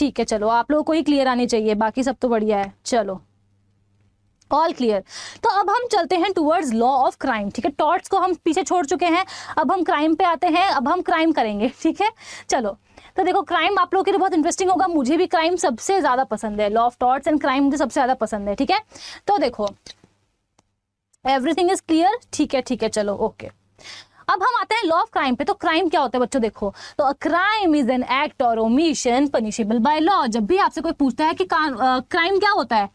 ठीक है, चलो आप लोगों को ही क्लियर आनी चाहिए, बाकी सब तो बढ़िया है। चलो ऑल क्लियर। तो अब हम चलते हैं टूवर्ड्स लॉ ऑफ क्राइम। ठीक है, टॉर्ट्स को हम पीछे छोड़ चुके हैं, अब हम क्राइम पे आते हैं, अब हम क्राइम करेंगे। ठीक है, चलो तो देखो क्राइम आप लोगों के लिए बहुत इंटरेस्टिंग होगा, मुझे भी क्राइम सबसे ज्यादा पसंद है, law of torts and crime मुझे सबसे ज्यादा पसंद है। ठीक है, तो देखो एवरीथिंग इज क्लियर। ठीक है ठीक है, चलो ओके। अब हम आते हैं लॉ ऑफ क्राइम पे। तो क्राइम क्या होता है बच्चों, देखो तो क्राइम इज एन एक्ट और ओमिशन पनिशेबल बाय लॉ। जब भी आपसे कोई पूछता है कि क्राइम क्या होता है,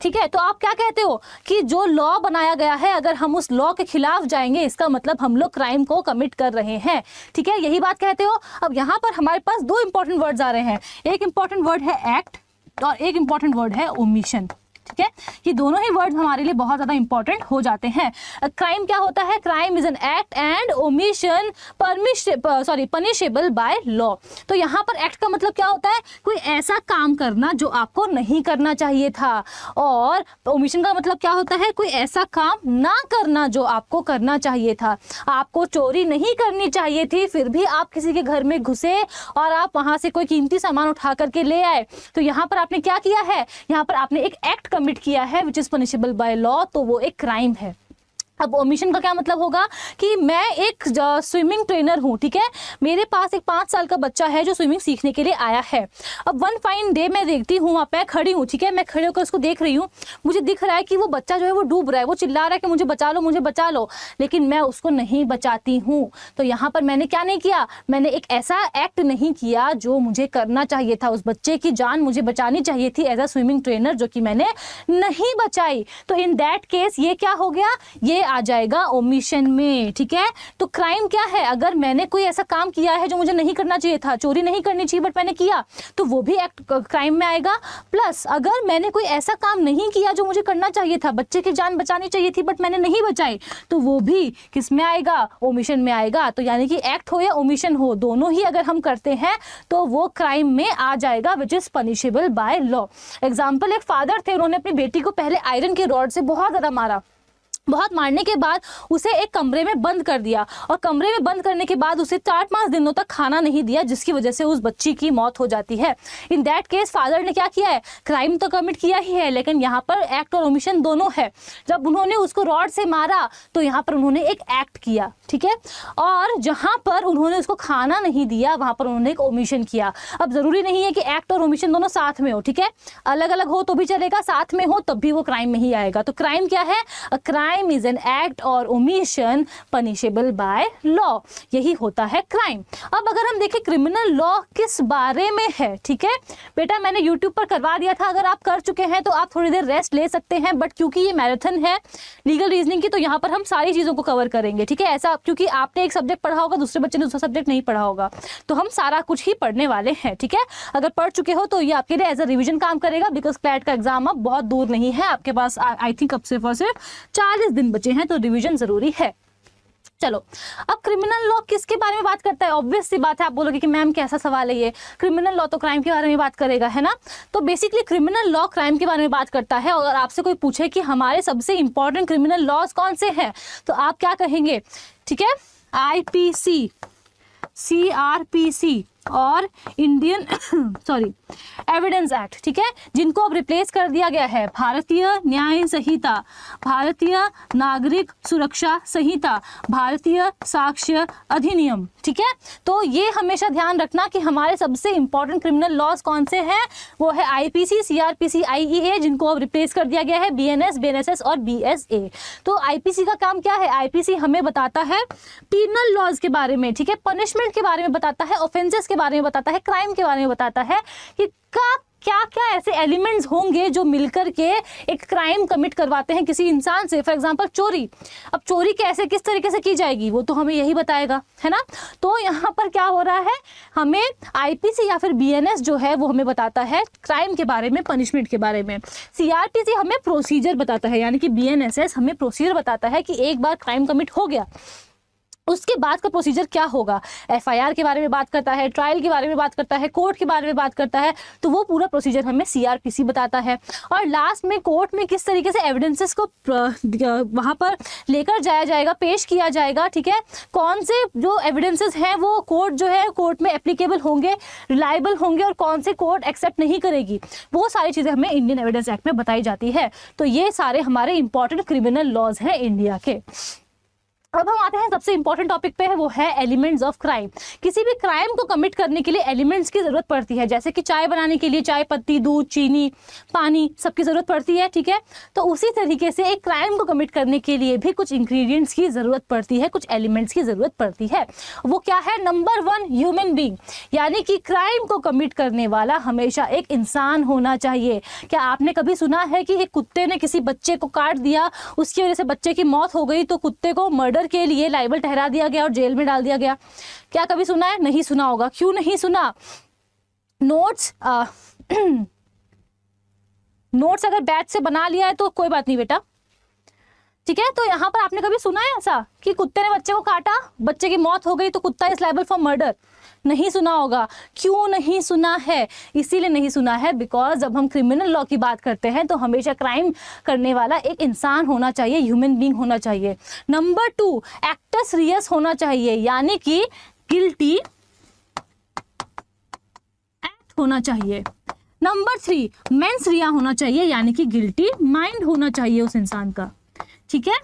ठीक है, तो आप क्या कहते हो कि जो लॉ बनाया गया है अगर हम उस लॉ के खिलाफ जाएंगे इसका मतलब हम लोग क्राइम को कमिट कर रहे हैं। ठीक है, यही बात कहते हो। अब यहाँ पर हमारे पास दो इंपॉर्टेंट वर्ड्स आ रहे हैं, एक इंपॉर्टेंट वर्ड है एक्ट और एक इंपॉर्टेंट वर्ड है ओमिशन। ठीक है, ये दोनों ही वर्ड हमारे लिए बहुत ज्यादा इंपॉर्टेंट हो जाते हैं। क्राइम क्या होता है, crime is an act and omission punishable by law. तो यहाँ पर एक्ट का मतलब क्या होता है, कोई ऐसा काम करना जो आपको नहीं करना चाहिए था, और ओमिशन का मतलब क्या होता है, कोई ऐसा काम ना करना जो आपको करना चाहिए था। आपको चोरी नहीं करनी चाहिए थी, फिर भी आप किसी के घर में घुसे और आप वहां से कोई कीमती सामान उठा करके ले आए, तो यहाँ पर आपने क्या किया है, यहाँ पर आपने एक एक्ट कमिट किया है which is punishable by law, तो वो एक क्राइम है। अब ओमिशन का क्या मतलब होगा कि मैं एक स्विमिंग ट्रेनर हूँ, ठीक है, मेरे पास एक 5 साल का बच्चा है जो स्विमिंग सीखने के लिए आया है। अब वन फाइन डे मैं देखती हूँ, वहाँ पे खड़ी हूँ, ठीक है, मैं खड़े होकर उसको देख रही हूँ, मुझे दिख रहा है कि वो बच्चा जो है वो डूब रहा है, वो चिल्ला रहा है कि मुझे बचा लो मुझे बचा लो, लेकिन मैं उसको नहीं बचाती हूँ। तो यहाँ पर मैंने क्या नहीं किया, मैंने एक ऐसा एक्ट नहीं किया जो मुझे करना चाहिए था, उस बच्चे की जान मुझे बचानी चाहिए थी एज अ स्विमिंग ट्रेनर, जो कि मैंने नहीं बचाई। तो इन दैट केस ये क्या हो गया, ये आ जाएगा ओमिशन में। ठीक है, तो क्राइम क्या है, अगर मैंने कोई ऐसा काम किया है जो मुझे नहीं करना चाहिए था, चोरी नहीं करनी चाहिए बट मैंने किया, तो वो भी एक्ट क्राइम में आएगा। प्लस अगर मैंने कोई ऐसा काम नहीं किया जो मुझे करना चाहिए था, बच्चे की जान बचानी चाहिए थी बट मैंने नहीं बचाई, तो वो भी किस में आएगा, ओमिशन में आएगा। तो यानी कि एक्ट हो या ओमिशन हो, दोनों ही अगर हम करते हैं तो वो क्राइम में आ जाएगा which is punishable by law. Example, एक फादर थे, उन्होंने अपनी बेटी को पहले आयरन के रॉड से बहुत ज्यादा मारा, बहुत मारने के बाद उसे एक कमरे में बंद कर दिया, और कमरे में बंद करने के बाद उसे 4-5 दिनों तक खाना नहीं दिया, जिसकी वजह से उस बच्ची की मौत हो जाती है। इन दैट केस फादर ने क्या किया है, क्राइम तो कमिट किया ही है, लेकिन यहाँ पर एक्ट और ओमिशन दोनों है। जब उन्होंने उसको रॉड से मारा तो यहाँ पर उन्होंने एक एक्ट किया, ठीक है, और जहाँ पर उन्होंने उसको खाना नहीं दिया वहां पर उन्होंने एक ओमिशन किया। अब जरूरी नहीं है कि एक्ट और ओमिशन दोनों साथ में हो, ठीक है, अलग अलग हो तो भी चलेगा, साथ में हो तब भी वो क्राइम में ही आएगा। तो क्राइम क्या है, क्राइम is an act और omission punishable by law, यही होता है क्राइम। अब अगर हम देखें क्रिमिनल लॉ किस बारे में है, ठीक है बेटा, मैंने YouTube पर करवा दिया था, अगर आप कर चुके हैं तो आप थोड़ी देर रेस्ट ले सकते हैं, बट क्योंकि ये मैराथन है लीगल रीजनिंग की, तो यहाँ पर हम सारी चीजों को कवर करेंगे। ठीक है, ऐसा क्योंकि आपने एक सब्जेक्ट पढ़ा होगा, दूसरे बच्चे ने दूसरा सब्जेक्ट नहीं पढ़ा होगा, तो हम सारा कुछ ही पढ़ने वाले हैं। ठीक है, अगर पढ़ चुके हो तो ये आपके लिए एज अ रिविजन काम करेगा, बिकॉज क्लैट का एग्जाम अब बहुत दूर नहीं है, आपके पास आई थिंक अब सिर्फ और सिर्फ 40 दिन बचे हैं, तो रिवीजन जरूरी है। चलो, अब क्रिमिनल लॉ किसके बारे में बात करता है, ऑब्वियस सी बात है, आप बोलोगे कि मैम कैसा सवाल है ये, क्रिमिनल लॉ तो क्राइम के बारे में बात करेगा, है ना। तो बेसिकली क्रिमिनल लॉ क्राइम के बारे में बात करता है, और आपसे कोई पूछे कि हमारे सबसे इंपॉर्टेंट क्रिमिनल लॉज कौन से हैं, तो आप क्या कहेंगे, ठीक है, IPC, CRPC और इंडियन एविडेंस एक्ट, ठीक है, जिनको अब रिप्लेस कर दिया गया है भारतीय न्याय संहिता, भारतीय नागरिक सुरक्षा संहिता, भारतीय साक्ष्य अधिनियम। ठीक है, तो ये हमेशा ध्यान रखना कि हमारे सबसे इंपॉर्टेंट क्रिमिनल लॉज कौन से हैं, वो है IPC, CRPC, IEA, जिनको अब रिप्लेस कर दिया गया है BNS, BNSS और BSA। तो IPC का काम क्या है, IPC हमें बताता है पीनल लॉज के बारे में, ठीक है, पनिशमेंट के बारे में बताता है, ऑफेंसेस के बारे में बताता है, क्राइम के बारे में बताता है कि क्या क्या ऐसे एलिमेंट्स होंगे जो मिलकर के एक क्राइम कमिट करवाते हैं किसी इंसान से। फॉर एग्जांपल चोरी, अब चोरी कैसे किस तरीके से की जाएगी वो तो हमें यही बताएगा, है ना। तो यहाँ पर क्या हो रहा है, हमें IPC या फिर BNS जो है वो हमें बताता है क्राइम के बारे में, पनिशमेंट के बारे में, CRPC हमें प्रोसीजर बताता है, यानी कि BNSS हमें प्रोसीजर बताता है कि एक बार क्राइम कमिट हो गया उसके बाद का प्रोसीजर क्या होगा, एफआईआर के बारे में बात करता है, ट्रायल के बारे में बात करता है, कोर्ट के बारे में बात करता है, तो वो पूरा प्रोसीजर हमें सीआरपीसी बताता है। और लास्ट में कोर्ट में किस तरीके से एविडेंसेस को वहाँ पर लेकर जाया जाएगा, पेश किया जाएगा, ठीक है, कौन से जो एविडेंसेस हैं वो कोर्ट जो है कोर्ट में एप्लीकेबल होंगे, रिलायबल होंगे, और कौन से कोर्ट एक्सेप्ट नहीं करेगी, वो सारी चीज़ें हमें इंडियन एविडेंस एक्ट में बताई जाती है। तो ये सारे हमारे इंपॉर्टेंट क्रिमिनल लॉज हैं इंडिया के। अब हम आते हैं सबसे इंपॉर्टेंट टॉपिक पे है, वो है एलिमेंट्स ऑफ क्राइम। किसी भी क्राइम को कमिट करने के लिए एलिमेंट्स की जरूरत पड़ती है, जैसे कि चाय बनाने के लिए चाय पत्ती, दूध, चीनी, पानी, सबकी जरूरत पड़ती है, ठीक है। तो उसी तरीके से एक क्राइम को कमिट करने के लिए भी कुछ इंग्रेडिएंट्स की जरूरत पड़ती है, कुछ एलिमेंट्स की जरूरत पड़ती है। वो क्या है? नंबर 1, ह्यूमन बीइंग, यानी कि क्राइम को कमिट करने वाला हमेशा एक इंसान होना चाहिए। क्या आपने कभी सुना है कि एक कुत्ते ने किसी बच्चे को काट दिया, उसकी वजह से बच्चे की मौत हो गई, तो कुत्ते को मर्डर के लिए लायबल ठहरा दिया गया और जेल में डाल दिया गया? क्या कभी सुना है? नहीं सुना होगा। क्यों नहीं सुना? नोट्स नोट्स अगर बैच से बना लिया है तो कोई बात नहीं बेटा, ठीक है। तो यहाँ पर आपने कभी सुना है ऐसा कि कुत्ते ने बच्चे को काटा, बच्चे की मौत हो गई, तो कुत्ता इज लायबल फॉर मर्डर? नहीं सुना होगा। क्यों नहीं सुना है? इसीलिए नहीं सुना है बिकॉज जब हम क्रिमिनल लॉ की बात करते हैं तो हमेशा क्राइम करने वाला एक इंसान होना चाहिए, ह्यूमन बीइंग होना चाहिए। नंबर 2, एक्टस रियस होना चाहिए, यानी कि गिल्टी एक्ट होना चाहिए। नंबर 3, मेंस रिया होना चाहिए, यानी कि गिल्टी माइंड होना चाहिए उस इंसान का, ठीक है।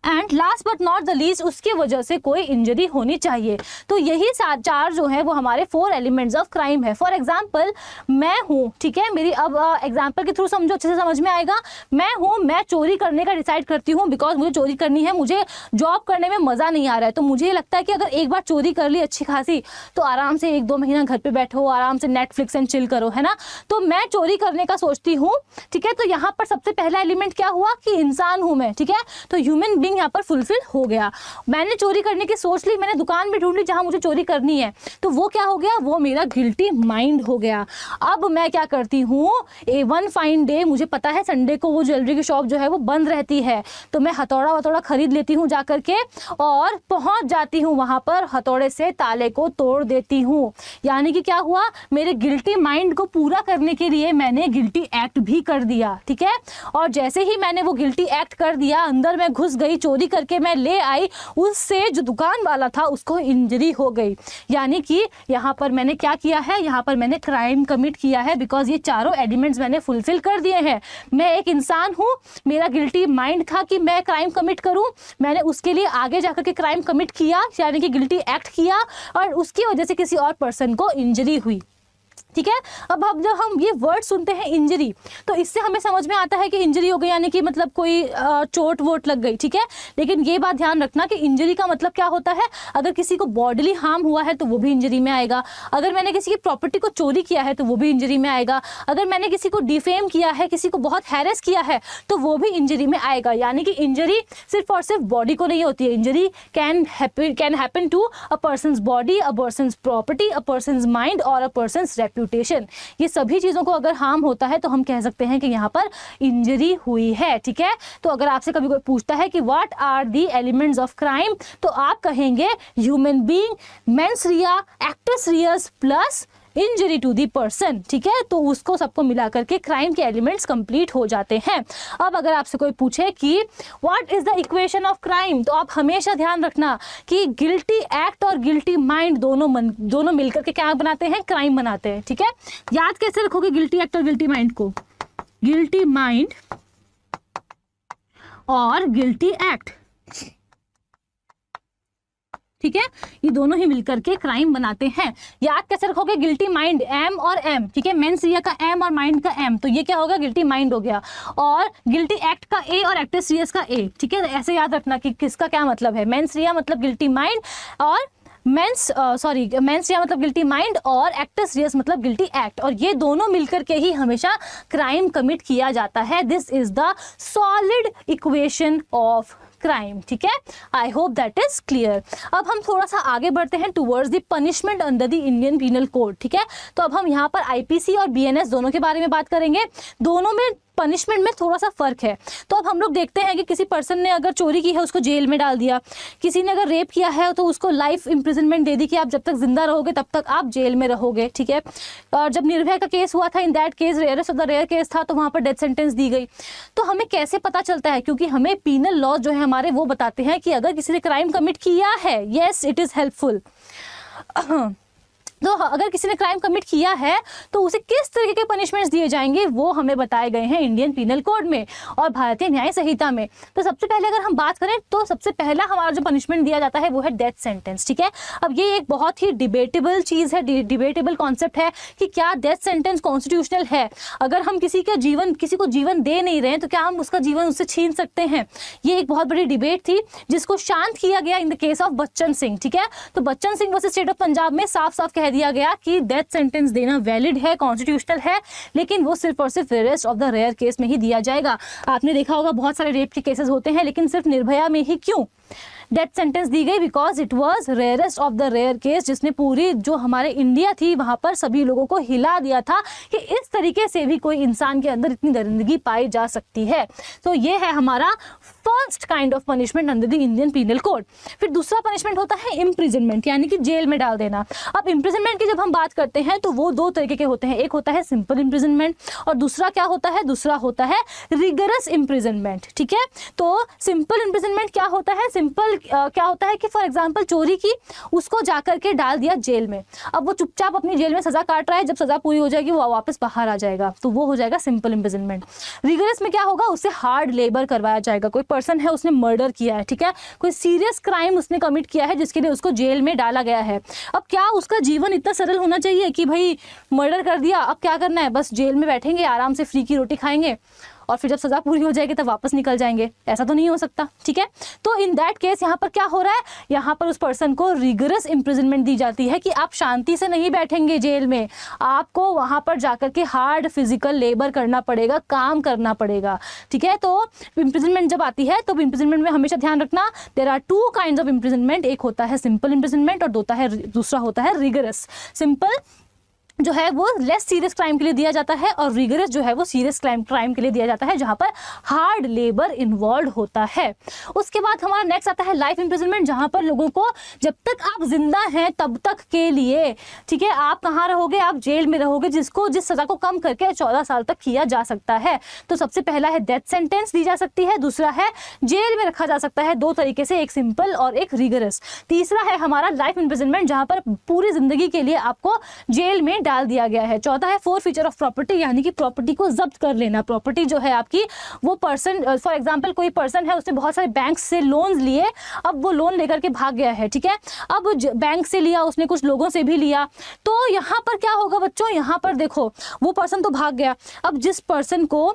And last but not the least, उसकी वजह से कोई इंजरी होनी चाहिए। तो यही 4 जो है वो हमारे 4 एलिमेंट्स ऑफ क्राइम है। फॉर एग्जांपल मैं हूँ, ठीक है, मेरी अब एग्जांपल के थ्रू समझो, अच्छे से समझ में आएगा। मैं हूँ, मैं चोरी करने का डिसाइड करती हूँ बिकॉज मुझे चोरी करनी है, मुझे जॉब करने में मज़ा नहीं आ रहा है। तो मुझे ये लगता है कि अगर एक बार चोरी कर ली अच्छी खासी तो आराम से 1-2 महीना घर पर बैठो, आराम से नेटफ्लिक्स एंड चिल करो, है ना। तो मैं चोरी करने का सोचती हूँ, ठीक है। तो यहाँ पर सबसे पहला एलिमेंट क्या हुआ कि इंसान हूँ मैं, ठीक है। तो ह्यूमन बीइंग यहाँ पर फुलफिल हो गया। मैंने चोरी करने की सोच ली, मैंने दुकान भी ढूंढ ली जहां मुझे चोरी करनी है, तो वो क्या हो गया? वो मेरा गिल्टी माइंड हो गया। अब मैं क्या करती हूँ, वन फाइन डे, मुझे पता है संडे को वो ज्वेलरी की शॉप जो है वो बंद रहती है, तो मैं हथौड़ा वथौड़ा खरीद लेती हूँ जा करके और पहुंच जाती हूँ वहां पर, हथौड़े से ताले को तोड़ देती हूँ। यानी कि क्या हुआ? मेरे गिल्टी माइंड को पूरा करने के लिए मैंने गिल्टी एक्ट भी कर दिया, ठीक है। और जैसे ही मैंने वो गिल्टी एक्ट कर दिया, अंदर मैं घुस गई, चोरी करके मैं ले आई, उससे जो दुकान वाला था उसको इंजरी हो गई। यानी कि यहाँ पर मैंने क्या किया है? यहाँ पर मैंने क्राइम कमिट किया है बिकॉज ये चारों एलिमेंट्स मैंने फुलफिल कर दिए हैं। मैं एक इंसान हूँ, मेरा गिल्टी माइंड था कि मैं क्राइम कमिट करूँ, मैंने उसके लिए आगे जाकर के क्राइम कमिट किया, यानी कि गिल्टी एक्ट किया, और उसकी वजह से किसी और पर्सन को इंजरी हुई, ठीक है। अब जब हम ये वर्ड सुनते हैं इंजरी, तो इससे हमें समझ में आता है कि इंजरी हो गई, यानी कि मतलब कोई चोट वोट लग गई, ठीक है। लेकिन ये बात ध्यान रखना कि इंजरी का मतलब क्या होता है। अगर किसी को बॉडीली हार्म हुआ है तो वो भी इंजरी में आएगा। अगर मैंने किसी की प्रॉपर्टी को चोरी किया है तो वो भी इंजरी में आएगा। अगर मैंने किसी को डिफेम किया है, किसी को बहुत हैरेस किया है, तो वो भी इंजरी में आएगा। यानी कि इंजरी सिर्फ और सिर्फ बॉडी को नहीं होती है, injury can happen to a person's body, a person's property, a person's mind और अ पर्सन्स रेप्यूटेशन। ये सभी चीजों को अगर हार्म होता है तो हम कह सकते हैं कि यहाँ पर इंजरी हुई है, ठीक है। तो अगर आपसे कभी कोई पूछता है कि what are the elements of crime, तो आप कहेंगे human being, mens rea, actus reus plus injury to the person, ठीक है। तो उसको सबको मिला करके क्राइम के एलिमेंट्स कंप्लीट हो जाते हैं। अब अगर आपसे कोई पूछे कि what is the equation of crime, तो आप हमेशा ध्यान रखना कि गिल्टी एक्ट और गिल्टी माइंड दोनों मिलकर के क्या बनाते हैं? क्राइम बनाते हैं, ठीक है। याद कैसे रखोगे गिल्टी एक्ट और गिल्टी माइंड को? गिल्टी माइंड और गिल्टी एक्ट, ठीक है, ये दोनों ही मिलकर के क्राइम बनाते हैं। याद कैसे रखोगे? गिल्टी माइंड, एम और एम, ठीक है, मेंस रिया का एम और माइंड का एम, तो ये क्या होगा? गिल्टी माइंड हो गया। और गिल्टी एक्ट का ए और एक्टस रियस का ए, ठीक है। ऐसे याद रखना कि किसका क्या मतलब है। मेंस रिया मतलब गिल्टी माइंड, और मेंस रिया मतलब गिल्टी माइंड, और एक्टस रियस मतलब गिल्टी एक्ट, और ये दोनों मिलकर के ही हमेशा क्राइम कमिट किया जाता है। This is the solid equation of crime, ठीक है। I hope that is clear. अब हम थोड़ा सा आगे बढ़ते हैं towards the punishment under the Indian penal Code, ठीक है। तो अब हम यहाँ पर आईपीसी और बीएनएस दोनों के बारे में बात करेंगे। दोनों में पनिशमेंट में थोड़ा सा फर्क है। तो अब हम लोग देखते हैं कि किसी पर्सन ने अगर चोरी की है उसको जेल में डाल दिया, किसी ने अगर रेप किया है तो उसको लाइफ इम्प्रिजनमेंट दे दी कि आप जब तक जिंदा रहोगे तब तक आप जेल में रहोगे, ठीक है। और जब निर्भया का केस हुआ था, in that case rarest of the rare case था, तो वहाँ पर डेथ सेंटेंस दी गई। तो हमें कैसे पता चलता है? क्योंकि हमें पीनल लॉ जो है हमारे वो बताते हैं कि अगर किसी ने क्राइम कमिट किया है, येस इट इज़ हेल्पफुल। तो अगर किसी ने क्राइम कमिट किया है तो उसे किस तरीके के पनिशमेंट्स दिए जाएंगे वो हमें बताए गए हैं इंडियन पीनल कोड में और भारतीय न्याय संहिता में। तो सबसे पहले अगर हम बात करें तो सबसे पहला हमारा जो पनिशमेंट दिया जाता है वो है डेथ सेंटेंस, ठीक है। अब ये एक बहुत ही डिबेटेबल चीज़ है, डिबेटेबल कॉन्सेप्ट है कि क्या डेथ सेंटेंस कॉन्स्टिट्यूशनल है। अगर हम किसी को जीवन दे नहीं रहे हैं तो क्या हम उसका जीवन उससे छीन सकते हैं? ये एक बहुत बड़ी डिबेट थी जिसको शांत किया गया in the case of Bachan Singh, ठीक है। तो Bachan Singh versus state of Punjab में साफ साफ कह दिया गया कि डेथ सेंटेंस देना वैलिड है, कॉन्स्टिट्यूशनल है, लेकिन वो सिर्फ और सिर्फ rarest of the rare case में ही दिया जाएगा। आपने देखा होगा बहुत सारे रेप के केसेस होते हैं, लेकिन सिर्फ निर्भया में ही क्यों डेथ सेंटेंस दी गई? Because it was rarest of the rare case, जिसने पूरी जो हमारे इंडिया थी वहां पर सभी लोगों को हिला दिया था कि इस तरीके से भी कोई इंसान के अंदर इतनी दरिंदगी पाई जा सकती है। तो ये है हमारा first kind of punishment under the Indian penal Code. फिर दूसरा पनिशमेंट होता है इम्प्रिजनमेंट, यानी कि जेल में डाल देना। अब इम्प्रिजनमेंट की जब हम बात करते हैं तो वो दो तरीके के होते हैं, एक होता है सिंपल इम्प्रिजनमेंट और दूसरा क्या होता है? दूसरा होता है रिगरस इम्प्रिजनमेंट, ठीक है। तो सिंपल इम्प्रिजनमेंट क्या होता है? सिंपल क्या होता है कि फॉर एग्जांपल चोरी की, उसको जाकर के डाल दिया जेल में, अब वो चुपचाप अपनी जेल में सजा काट रहा है, जब सजा पूरी हो जाएगी वो वापस बाहर आ जाएगा, तो वो हो जाएगा सिंपल इम्प्रिजनमेंट। रिगरस में क्या होगा? उससे हार्ड लेबर करवाया जाएगा। कोई पर्सन है उसने मर्डर किया है, ठीक है, कोई सीरियस क्राइम उसने कमिट किया है जिसके लिए उसको जेल में डाला गया है। अब क्या उसका जीवन इतना सरल होना चाहिए कि भाई मर्डर कर दिया, अब क्या करना है, बस जेल में बैठेंगे आराम से फ्री की रोटी खाएंगे और फिर जब सजा पूरी हो जाएगी तब वापस निकल जाएंगे? ऐसा तो नहीं हो सकता, ठीक है। तो इन दैट केस यहाँ पर क्या हो रहा है? यहाँ पर उस पर्सन को रिगरस इम्प्रिजनमेंट दी जाती है कि आप शांति से नहीं बैठेंगे जेल में, आपको वहाँ पर जाकर के हार्ड फिजिकल लेबर करना पड़ेगा, काम करना पड़ेगा, ठीक है। तो इम्प्रिजनमेंट जब आती है तो इम्प्रिजनमेंट में हमेशा ध्यान रखना there are two kinds of imprisonment, एक होता है सिंपल इम्प्रिजनमेंट और दूसरा होता है रिगरस। सिंपल जो है वो लेस सीरियस क्राइम के लिए दिया जाता है और रिगरस जो है वो सीरियस क्राइम के लिए दिया जाता है जहां पर हार्ड लेबर इन्वॉल्व होता है। उसके बाद हमारा नेक्स्ट आता है लाइफ इम्प्रिजनमेंट, जहां पर लोगों को जब तक आप जिंदा हैं तब तक के लिए, ठीक है, आप कहाँ रहोगे? आप जेल में रहोगे, जिस सजा को कम करके 14 साल तक किया जा सकता है। तो सबसे पहला है डेथ सेंटेंस दी जा सकती है, दूसरा है जेल में रखा जा सकता है, दो तरीके से, एक सिंपल और एक रिगरस। तीसरा है हमारा लाइफ इम्प्रिजनमेंट, जहां पर पूरी जिंदगी के लिए आपको जेल में डाल दिया गया है। चौथा है फोरफीचर ऑफ प्रॉपर्टी, यानी कि प्रॉपर्टी को जब्त कर लेना। प्रॉपर्टी जो है आपकी, वो पर्सन, फॉर एग्जांपल कोई पर्सन है उसने बहुत सारे बैंक से लोन्स लिए, अब वो लोन लेकर के भाग गया है, ठीक है, अब बैंक से लिया उसने, कुछ लोगों से भी लिया, तो यहाँ पर क्या होगा बच्चों? यहाँ पर देखो वो पर्सन तो भाग गया, अब जिस पर्सन को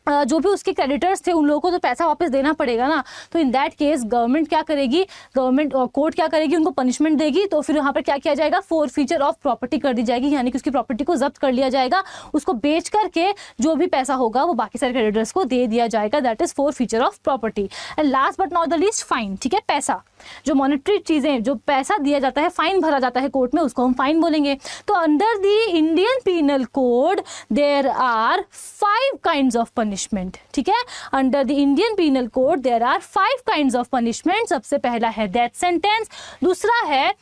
जो भी उसके क्रेडिटर्स थे उन लोगों को तो पैसा वापस देना पड़ेगा ना। तो इन दैट केस गवर्नमेंट क्या करेगी, गवर्नमेंट कोर्ट क्या करेगी, उनको पनिशमेंट देगी। तो फिर यहाँ पर क्या किया जाएगा? फोरफीचर ऑफ प्रॉपर्टी कर दी जाएगी, यानी कि उसकी प्रॉपर्टी को जब्त कर लिया जाएगा, उसको बेच करके जो भी पैसा होगा वो बाकी सारे क्रेडिटर्स को दे दिया जाएगा। That is forfeiture of property. And last but not the least fine, ठीक है, पैसा, जो मॉनेटरी चीजें, जो पैसा दिया जाता है, फाइन भरा जाता है कोर्ट में, उसको हम फाइन बोलेंगे। तो under the Indian penal Code there are 5 kinds of punishment, ठीक है। Under the Indian penal Code there are 5 kinds of punishment. सबसे पहला है डेथ सेंटेंस, दूसरा है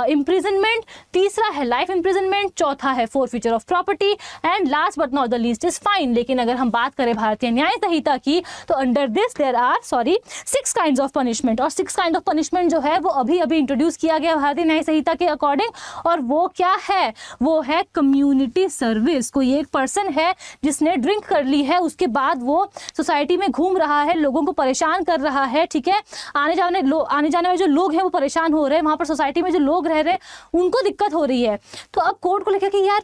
इम्प्रिजनमेंट, तीसरा है लाइफ इम्प्रिजनमेंट, चौथा है forfeiture of property and last but not the least is fine. लेकिन अगर हम बात करें भारतीय न्याय संहिता की तो under this there are 6 kinds of punishment, और 6 काइंड ऑफ पनिशमेंट जो है वो अभी इंट्रोड्यूस किया गया भारतीय न्याय संहिता के अकॉर्डिंग, और वो क्या है? वो है कम्युनिटी सर्विस। कोई एक पर्सन है जिसने ड्रिंक कर ली है, उसके बाद वो सोसाइटी में घूम रहा है, लोगों को परेशान कर रहा है, ठीक है, आने जाने वाले जो लोग हैं वो परेशान हो रहे हैं, वहां पर सोसाइटी में जो लोग रह रहे हैं उनको दिक्कत हो रही है। तो अब कोर्ट को लेकर कि यार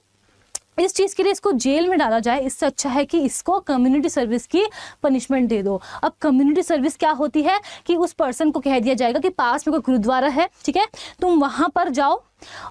इस चीज़ के लिए इसको जेल में डाला जाए, इससे अच्छा है कि इसको कम्युनिटी सर्विस की पनिशमेंट दे दो। अब कम्युनिटी सर्विस क्या होती है कि उस पर्सन को कह दिया जाएगा कि पास में कोई गुरुद्वारा है, ठीक है, तुम वहाँ पर जाओ,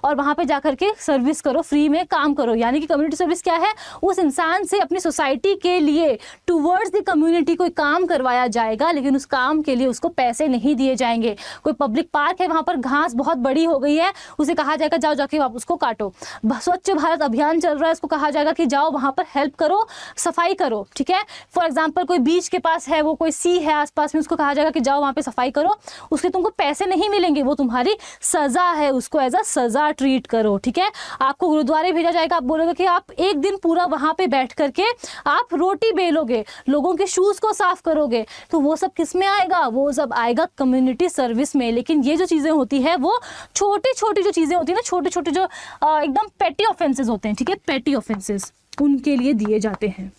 और वहाँ पे जाकर के सर्विस करो, फ्री में काम करो। यानी कि कम्युनिटी सर्विस क्या है, उस इंसान से अपनी सोसाइटी के लिए टूवर्ड्स द कम्युनिटी कोई काम करवाया जाएगा, लेकिन उस काम के लिए उसको पैसे नहीं दिए जाएंगे। कोई पब्लिक पार्क है, वहाँ पर घास बहुत बड़ी हो गई है, उसे कहा जाएगा जाओ जाके आप उसको काटो। स्वच्छ भारत अभियान चल रहा है, उसको कहा जाएगा कि जाओ वहाँ पर हेल्प करो, सफाई करो, ठीक है। फॉर एग्जाम्पल कोई बीच के पास है, वो कोई सी है आसपास में, उसको कहा जाएगा कि जाओ वहाँ पे सफाई करो, उसके तुमको पैसे नहीं मिलेंगे, वो तुम्हारी सजा है, उसको एज अ सजा ट्रीट करो, ठीक है। आपको गुरुद्वारे भेजा जाएगा, आप बोलोगे कि आप एक दिन पूरा वहाँ पे बैठ करके आप रोटी बेलोगे, लोगों के शूज को साफ करोगे, तो वो सब किस में आएगा, वो सब आएगा कम्युनिटी सर्विस में। लेकिन ये जो चीजें होती है वो छोटी छोटी जो चीजें होती है ना, छोटे छोटे जो एकदम पेटी ऑफेंसेस होते हैं, ठीक है, पेटी ऑफेंसेस उनके लिए दिए जाते हैं।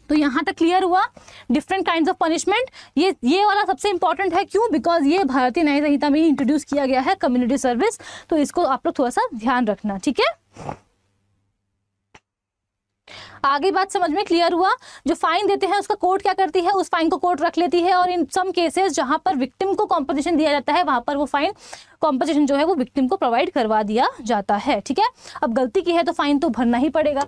तो यहां तक क्लियर हुआ डिफरेंट काइंड्स ऑफ पनिशमेंट। ये वाला सबसे इंपॉर्टेंट है, क्यों, बिकॉज ये भारतीय न्याय संहिता में ही इंट्रोड्यूस किया गया है कम्युनिटी सर्विस, तो इसको आप लोग थोड़ा सा ध्यान रखना, ठीक है। आगे बात समझ में क्लियर हुआ। जो फाइन देते हैं उसका कोर्ट क्या करती है, उस फाइन को कोर्ट रख लेती है, और इन सम केसेस जहां पर विक्टिम को कॉम्पनसेशन दिया जाता है वहां पर वो फाइन कॉम्पनसेशन जो है वो विक्टिम को प्रोवाइड करवा दिया जाता है, ठीक है। अब गलती की है तो फाइन तो भरना ही पड़ेगा।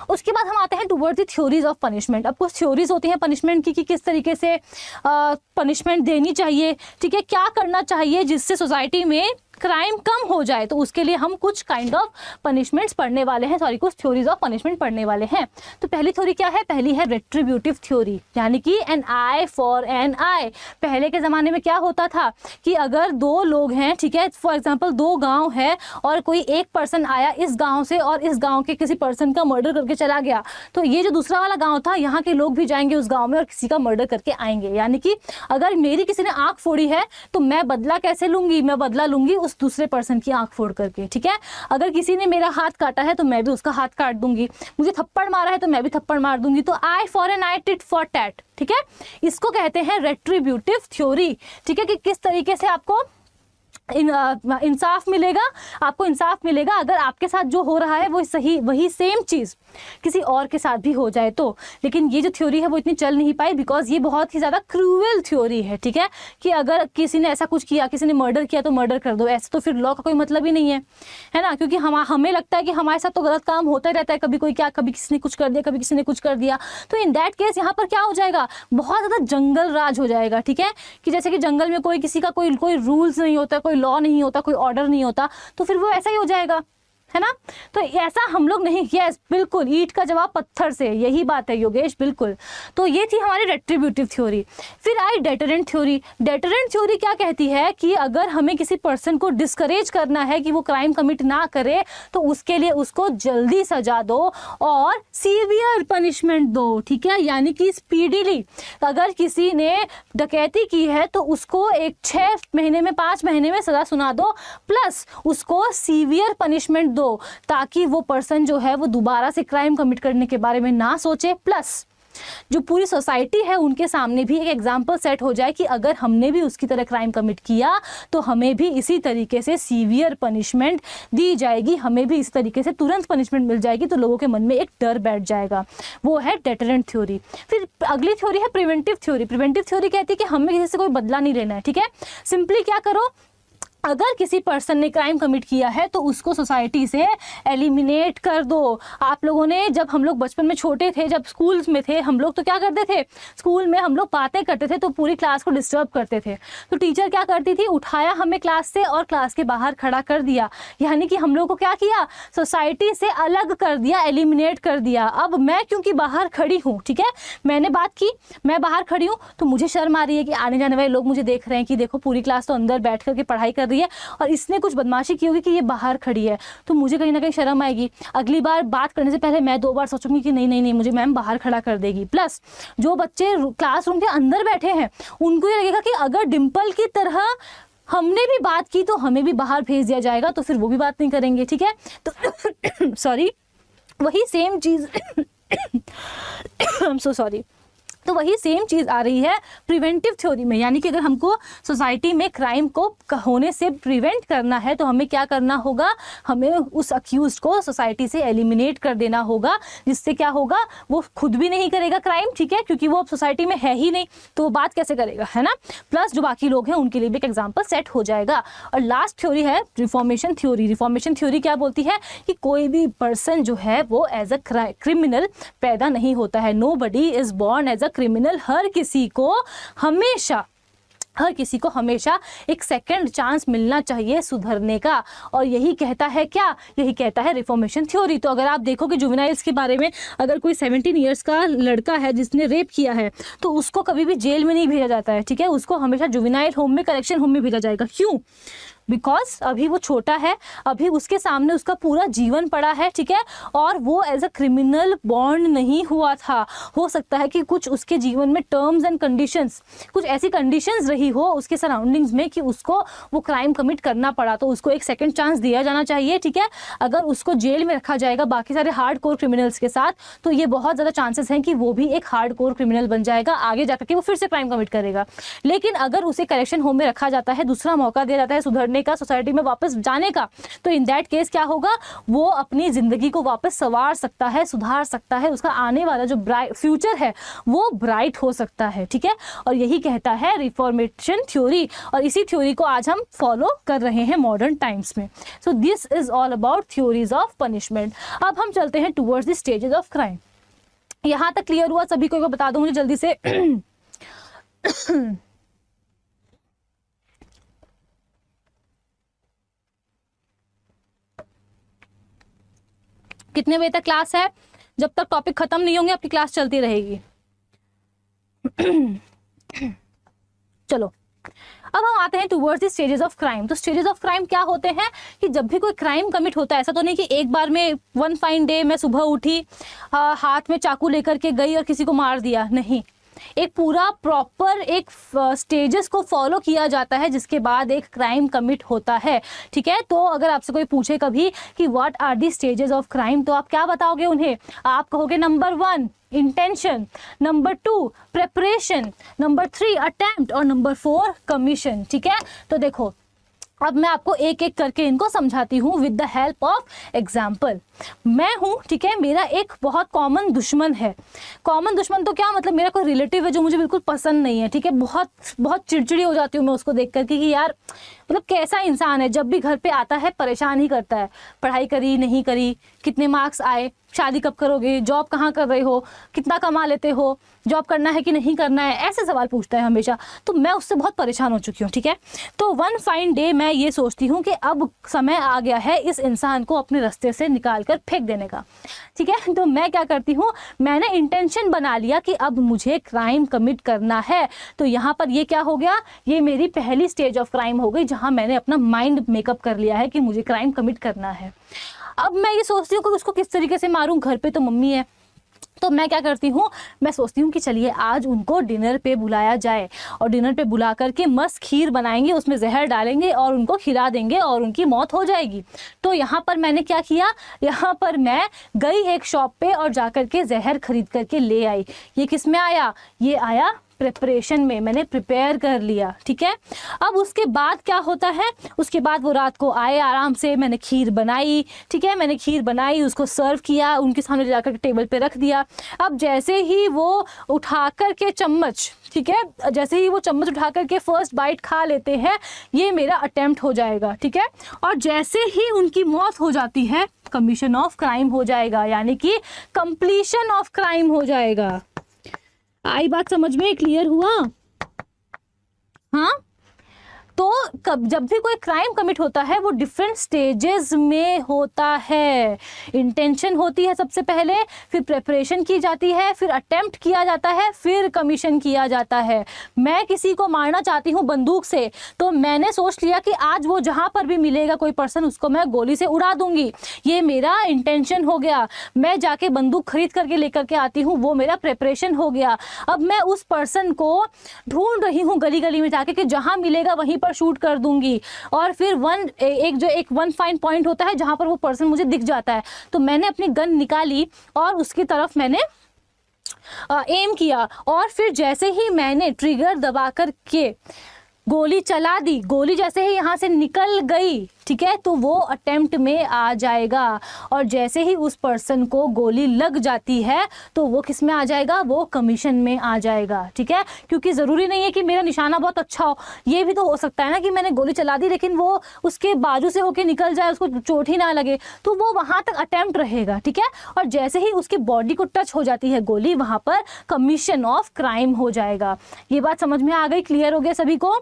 उसके बाद हम आते हैं towards the theories of punishment. अब कुछ थ्योरीज होती हैं पनिशमेंट की कि किस तरीके से पनिशमेंट देनी चाहिए, ठीक है, क्या करना चाहिए जिससे सोसाइटी में क्राइम कम हो जाए। तो उसके लिए हम कुछ काइंड ऑफ पनिशमेंट्स पढ़ने वाले हैं, सॉरी कुछ थ्योरीज ऑफ पनिशमेंट पढ़ने वाले हैं। तो पहली थ्योरी क्या है, पहली है रेट्रीब्यूटिव थ्योरी, यानी कि एन आई फॉर एन आई। पहले के ज़माने में क्या होता था कि अगर दो लोग हैं, ठीक है, फॉर एग्जाम्पल दो गाँव है और कोई एक पर्सन आया इस गाँव से और इस गाँव के किसी पर्सन का मर्डर करके चला गया, तो ये जो दूसरा वाला गाँव था यहाँ के लोग भी जाएंगे उस गाँव में और किसी का मर्डर करके आएंगे। यानी कि अगर मेरी किसी ने आँख फोड़ी है तो मैं बदला कैसे लूंगी, मैं बदला लूंगी उस दूसरे पर्सन की आंख फोड़ करके, ठीक है। अगर किसी ने मेरा हाथ काटा है तो मैं भी उसका हाथ काट दूंगी, मुझे थप्पड़ मारा है तो मैं भी थप्पड़ मार दूंगी। तो eye for an eye, tit for tat, ठीक है। इसको कहते हैं रेट्रीब्यूटिव थ्योरी, ठीक है, कि किस तरीके से आपको इंसाफ मिलेगा, आपको इंसाफ मिलेगा अगर आपके साथ जो हो रहा है वो सही वही सेम चीज़ किसी और के साथ भी हो जाए तो। लेकिन ये जो थ्योरी है वो इतनी चल नहीं पाई बिकॉज ये बहुत ही ज़्यादा क्रूअल थ्योरी है, ठीक है, कि अगर किसी ने ऐसा कुछ किया, किसी ने मर्डर किया तो मर्डर कर दो, ऐसा तो फिर लॉ का कोई मतलब ही नहीं है ना। क्योंकि हमें लगता है कि हमारे साथ तो गलत काम होता ही रहता है, कभी कोई क्या, कभी किसी ने कुछ कर दिया, कभी किसी ने कुछ कर दिया। तो इन दैट केस यहाँ पर क्या हो जाएगा, बहुत ज़्यादा जंगल राज हो जाएगा, ठीक है, कि जैसे कि जंगल में कोई किसी का कोई रूल्स नहीं होता, कोई लॉ नहीं होता, कोई ऑर्डर नहीं होता, तो फिर वो ऐसा ही हो जाएगा, है ना। तो ऐसा हम लोग नहीं, यस बिल्कुल, ईंट का जवाब पत्थर से, यही बात है योगेश, बिल्कुल। तो ये थी हमारी रेट्रीब्यूटिव थ्योरी। फिर आई डेटरेंट थ्योरी। डेटरेंट थ्योरी क्या कहती है कि अगर हमें किसी पर्सन को डिस्करेज करना है कि वो क्राइम कमिट ना करे तो उसके लिए उसको जल्दी सजा दो और सीवियर पनिशमेंट दो, ठीक है, यानी कि स्पीडीली। अगर किसी ने डकैती की है तो उसको 6 महीने में 5 महीने में सजा सुना दो, प्लस उसको सीवियर पनिशमेंट दो ताकि वो पर्सन जो है वो दोबारा से क्राइम कमिट करने के बारे में ना सोचे, प्लस जो पूरी सोसाइटी है उनके सामने भी एक एग्जाम्पल सेट हो जाए कि अगर हमने भी उसकी तरह क्राइम कमिट किया तो हमें भी इसी तरीके से सीवियर पनिशमेंट दी जाएगी, हमें भी इस तरीके से तुरंत पनिशमेंट मिल जाएगी, तो लोगों के मन में एक डर बैठ जाएगा। वो है डेटरेंट थ्योरी। फिर अगली थ्योरी है प्रिवेंटिव थ्योरी। प्रिवेंटिव थ्योरी कहती है कि हमें किसी से कोई बदला नहीं लेना है, ठीक है। सिंपली क्या करो, अगर किसी पर्सन ने क्राइम कमिट किया है तो उसको सोसाइटी से एलिमिनेट कर दो। आप लोगों ने, जब हम लोग बचपन में छोटे थे, जब स्कूल्स में थे, हम लोग तो क्या करते थे, स्कूल में हम लोग बातें करते थे तो पूरी क्लास को डिस्टर्ब करते थे, तो टीचर क्या करती थी, उठाया हमें क्लास से और क्लास के बाहर खड़ा कर दिया, यानी कि हम लोग को क्या किया, सोसाइटी से अलग कर दिया, एलिमिनेट कर दिया। अब मैं क्योंकि बाहर खड़ी हूँ, ठीक है, मैंने बात की, मैं बाहर खड़ी हूँ, तो मुझे शर्म आ रही है कि आने जाने वाले लोग मुझे देख रहे हैं कि देखो पूरी क्लास तो अंदर बैठ करके पढ़ाई कर रही है और इसने कुछ बदमाशी की होगी कि ये बाहर खड़ी है, तो मुझे कहीं ना कहीं शर्म आएगी। अगली बार बात करने से पहले मैं 2 बार सोचूंगी कि नहीं नहीं नहीं, मुझे मैम बाहर खड़ा कर देगी। प्लस जो बच्चे क्लासरूम के अंदर बैठे हैं उनको ये लगेगा कि अगर डिम्पल की तरह हमने भी बात की तो हमें भी बाहर भेज दिया जाएगा, तो फिर वो भी बात नहीं करेंगे, ठीक है। तो सॉरी, वही same cheese I am so sorry, तो वही सेम चीज़ आ रही है प्रिवेंटिव थ्योरी में, यानी कि अगर हमको सोसाइटी में क्राइम को होने से प्रिवेंट करना है तो हमें क्या करना होगा, हमें उस अक्यूज को सोसाइटी से एलिमिनेट कर देना होगा, जिससे क्या होगा, वो खुद भी नहीं करेगा क्राइम, ठीक है, क्योंकि वो सोसाइटी में है ही नहीं, तो वो बात कैसे करेगा, है ना। प्लस जो बाकी लोग हैं उनके लिए भी एक एग्जाम्पल सेट हो जाएगा। और लास्ट थ्योरी है रिफॉर्मेशन थ्योरी। रिफॉर्मेशन थ्योरी क्या बोलती है कि कोई भी पर्सन जो है वो एज अ क्रिमिनल पैदा नहीं होता है। Nobody is born as a criminal. हर किसी को हमेशा एक सेकंड चांस मिलना चाहिए सुधरने का। और यही कहता है क्या, यही कहता है रिफॉर्मेशन थ्योरी। तो अगर आप देखो कि जुवेनाइल्स के बारे में, अगर कोई 17 ईयर्स का लड़का है जिसने रेप किया है तो उसको कभी भी जेल में नहीं भेजा जाता है, ठीक है, उसको हमेशा जुवेनाइल होम में, करेक्शन होम में भेजा जाएगा। क्यों? बिकॉज अभी वो छोटा है, अभी उसके सामने उसका पूरा जीवन पड़ा है, ठीक है, और वो एज अ क्रिमिनल बॉर्न नहीं हुआ था। हो सकता है कि कुछ उसके जीवन में टर्म्स एंड कंडीशंस, कुछ ऐसी कंडीशंस रही हो उसके सराउंडिंग्स में कि उसको वो क्राइम कमिट करना पड़ा, तो उसको एक सेकंड चांस दिया जाना चाहिए, ठीक है। अगर उसको जेल में रखा जाएगा बाकी सारे हार्ड कोर क्रिमिनल्स के साथ, तो ये बहुत ज़्यादा चांसेस हैं कि वो भी एक हार्ड कोर क्रिमिनल बन जाएगा, आगे जाकर के वो फिर से क्राइम कमिट करेगा। लेकिन अगर उसे करेक्शन होम में रखा जाता है, दूसरा मौका दिया जाता है सुधरने का, सोसाइटी में वापस जाने का, तो इन दैट केस क्या होगा, वो अपनी जिंदगी को वापस संवार सकता है, सुधार सकता है, उसका आने वाला जो फ्यूचर है वो ब्राइट हो सकता है, ठीक है। और यही कहता है रिफॉर्मेशन थ्योरी, और इसी थ्योरी को आज हम फॉलो कर रहे हैं मॉडर्न टाइम्स में। So this is all about theories of punishment. अब हम चलते हैं towards the stages of crime. यहां तक क्लियर हुआ सभी को? बता दो मुझे जल्दी से। कितने बजे तक क्लास है? जब तक टॉपिक खत्म नहीं होंगे आपकी क्लास चलती रहेगी। चलो अब हम आते हैं towards the stages of crime. तो स्टेजेस ऑफ क्राइम क्या होते हैं कि जब भी कोई क्राइम कमिट होता है, ऐसा तो नहीं कि एक बार में वन फाइन डे मैं सुबह उठी, हाथ में चाकू लेकर के गई और किसी को मार दिया, नहीं। एक पूरा प्रॉपर एक स्टेजेस को फॉलो किया जाता है जिसके बाद एक क्राइम कमिट होता है, ठीक है। तो अगर आपसे कोई पूछे कभी कि what are the stages of crime, तो आप क्या बताओगे उन्हें? आप कहोगे number 1 intention, number 2 preparation, number 3 attempt और नंबर 4 कमीशन, ठीक है। तो देखो अब मैं आपको एक एक करके इनको समझाती हूँ with the help of example. मैं हूँ, ठीक है, मेरा एक बहुत कॉमन दुश्मन है। कॉमन दुश्मन तो क्या मतलब, मेरा कोई रिलेटिव है जो मुझे बिल्कुल पसंद नहीं है, ठीक है, बहुत बहुत चिड़चिड़ी हो जाती हूँ मैं उसको देख करके कि यार मतलब कैसा इंसान है, जब भी घर पे आता है परेशान ही करता है। पढ़ाई करी नहीं करी, कितने मार्क्स आए, शादी कब करोगे, जॉब कहाँ कर रहे हो, कितना कमा लेते हो, जॉब करना है कि नहीं करना है, ऐसे सवाल पूछता है हमेशा। तो मैं उससे बहुत परेशान हो चुकी हूँ, ठीक है। तो वन फाइन डे मैं ये सोचती हूँ कि अब समय आ गया है इस इंसान को अपने रास्ते से निकाल कर फेंक देने का, ठीक है। तो मैं क्या करती हूँ, मैंने इंटेंशन बना लिया कि अब मुझे क्राइम कमिट करना है। तो यहाँ पर ये क्या हो गया, ये मेरी पहली स्टेज ऑफ क्राइम हो गई, जहाँ मैंने अपना माइंड मेकअप कर लिया है कि मुझे क्राइम कमिट करना है। अब मैं ये सोचती हूँ कि उसको किस तरीके से मारूं, घर पे तो मम्मी है। तो मैं क्या करती हूँ, मैं सोचती हूँ कि चलिए आज उनको डिनर पे बुलाया जाए, और डिनर पे बुला करके मस्त खीर बनाएंगे, उसमें जहर डालेंगे और उनको खिला देंगे और उनकी मौत हो जाएगी। तो यहाँ पर मैंने क्या किया, यहाँ पर मैं गई एक शॉप पे और जाकर के जहर खरीद करके ले आई। ये किस में आया, ये आया प्रिपरेशन में, मैंने प्रिपेयर कर लिया, ठीक है। अब उसके बाद क्या होता है, उसके बाद वो रात को आए आराम से, मैंने खीर बनाई, ठीक है, मैंने खीर बनाई, उसको सर्व किया, उनके सामने जाकर टेबल पे रख दिया। अब जैसे ही वो उठा कर के चम्मच, ठीक है, जैसे ही वो चम्मच उठा करके फर्स्ट बाइट खा लेते हैं, ये मेरा अटेम्प्ट हो जाएगा, ठीक है। और जैसे ही उनकी मौत हो जाती है, कमीशन ऑफ क्राइम हो जाएगा, यानी कि कंप्लीशन ऑफ क्राइम हो जाएगा। आई बात समझ में, क्लियर हुआ? हाँ, तो जब भी कोई क्राइम कमिट होता है वो डिफरेंट स्टेजेस में होता है। इंटेंशन होती है सबसे पहले, फिर प्रेपरेशन की जाती है, फिर अटेम्प्ट किया जाता है, फिर कमीशन किया जाता है। मैं किसी को मारना चाहती हूँ बंदूक से, तो मैंने सोच लिया कि आज वो जहाँ पर भी मिलेगा कोई पर्सन, उसको मैं गोली से उड़ा दूंगी, ये मेरा इंटेंशन हो गया। मैं जाके बंदूक खरीद करके लेकर के आती हूँ, वो मेरा प्रेपरेशन हो गया। अब मैं उस पर्सन को ढूंढ रही हूँ गली गली में जाके कि जहाँ मिलेगा वहीं पर शूट कर दूंगी। और फिर एक वन फाइन पॉइंट होता है जहां पर वो पर्सन मुझे दिख जाता है, तो मैंने अपनी गन निकाली और उसकी तरफ मैंने एम किया और फिर जैसे ही मैंने ट्रिगर दबा कर के गोली चला दी, गोली जैसे ही यहाँ से निकल गई, ठीक है, तो वो अटेम्प्ट में आ जाएगा। और जैसे ही उस पर्सन को गोली लग जाती है तो वो किस में आ जाएगा, वो कमीशन में आ जाएगा, ठीक है। क्योंकि ज़रूरी नहीं है कि मेरा निशाना बहुत अच्छा हो, ये भी तो हो सकता है ना कि मैंने गोली चला दी लेकिन वो उसके बाजू से होके निकल जाए, उसको चोट ही ना लगे, तो वो वहाँ तक अटेम्प्ट रहेगा, ठीक है। और जैसे ही उसकी बॉडी को टच हो जाती है गोली, वहाँ पर कमीशन ऑफ क्राइम हो जाएगा। ये बात समझ में आ गई, क्लियर हो गया सभी को?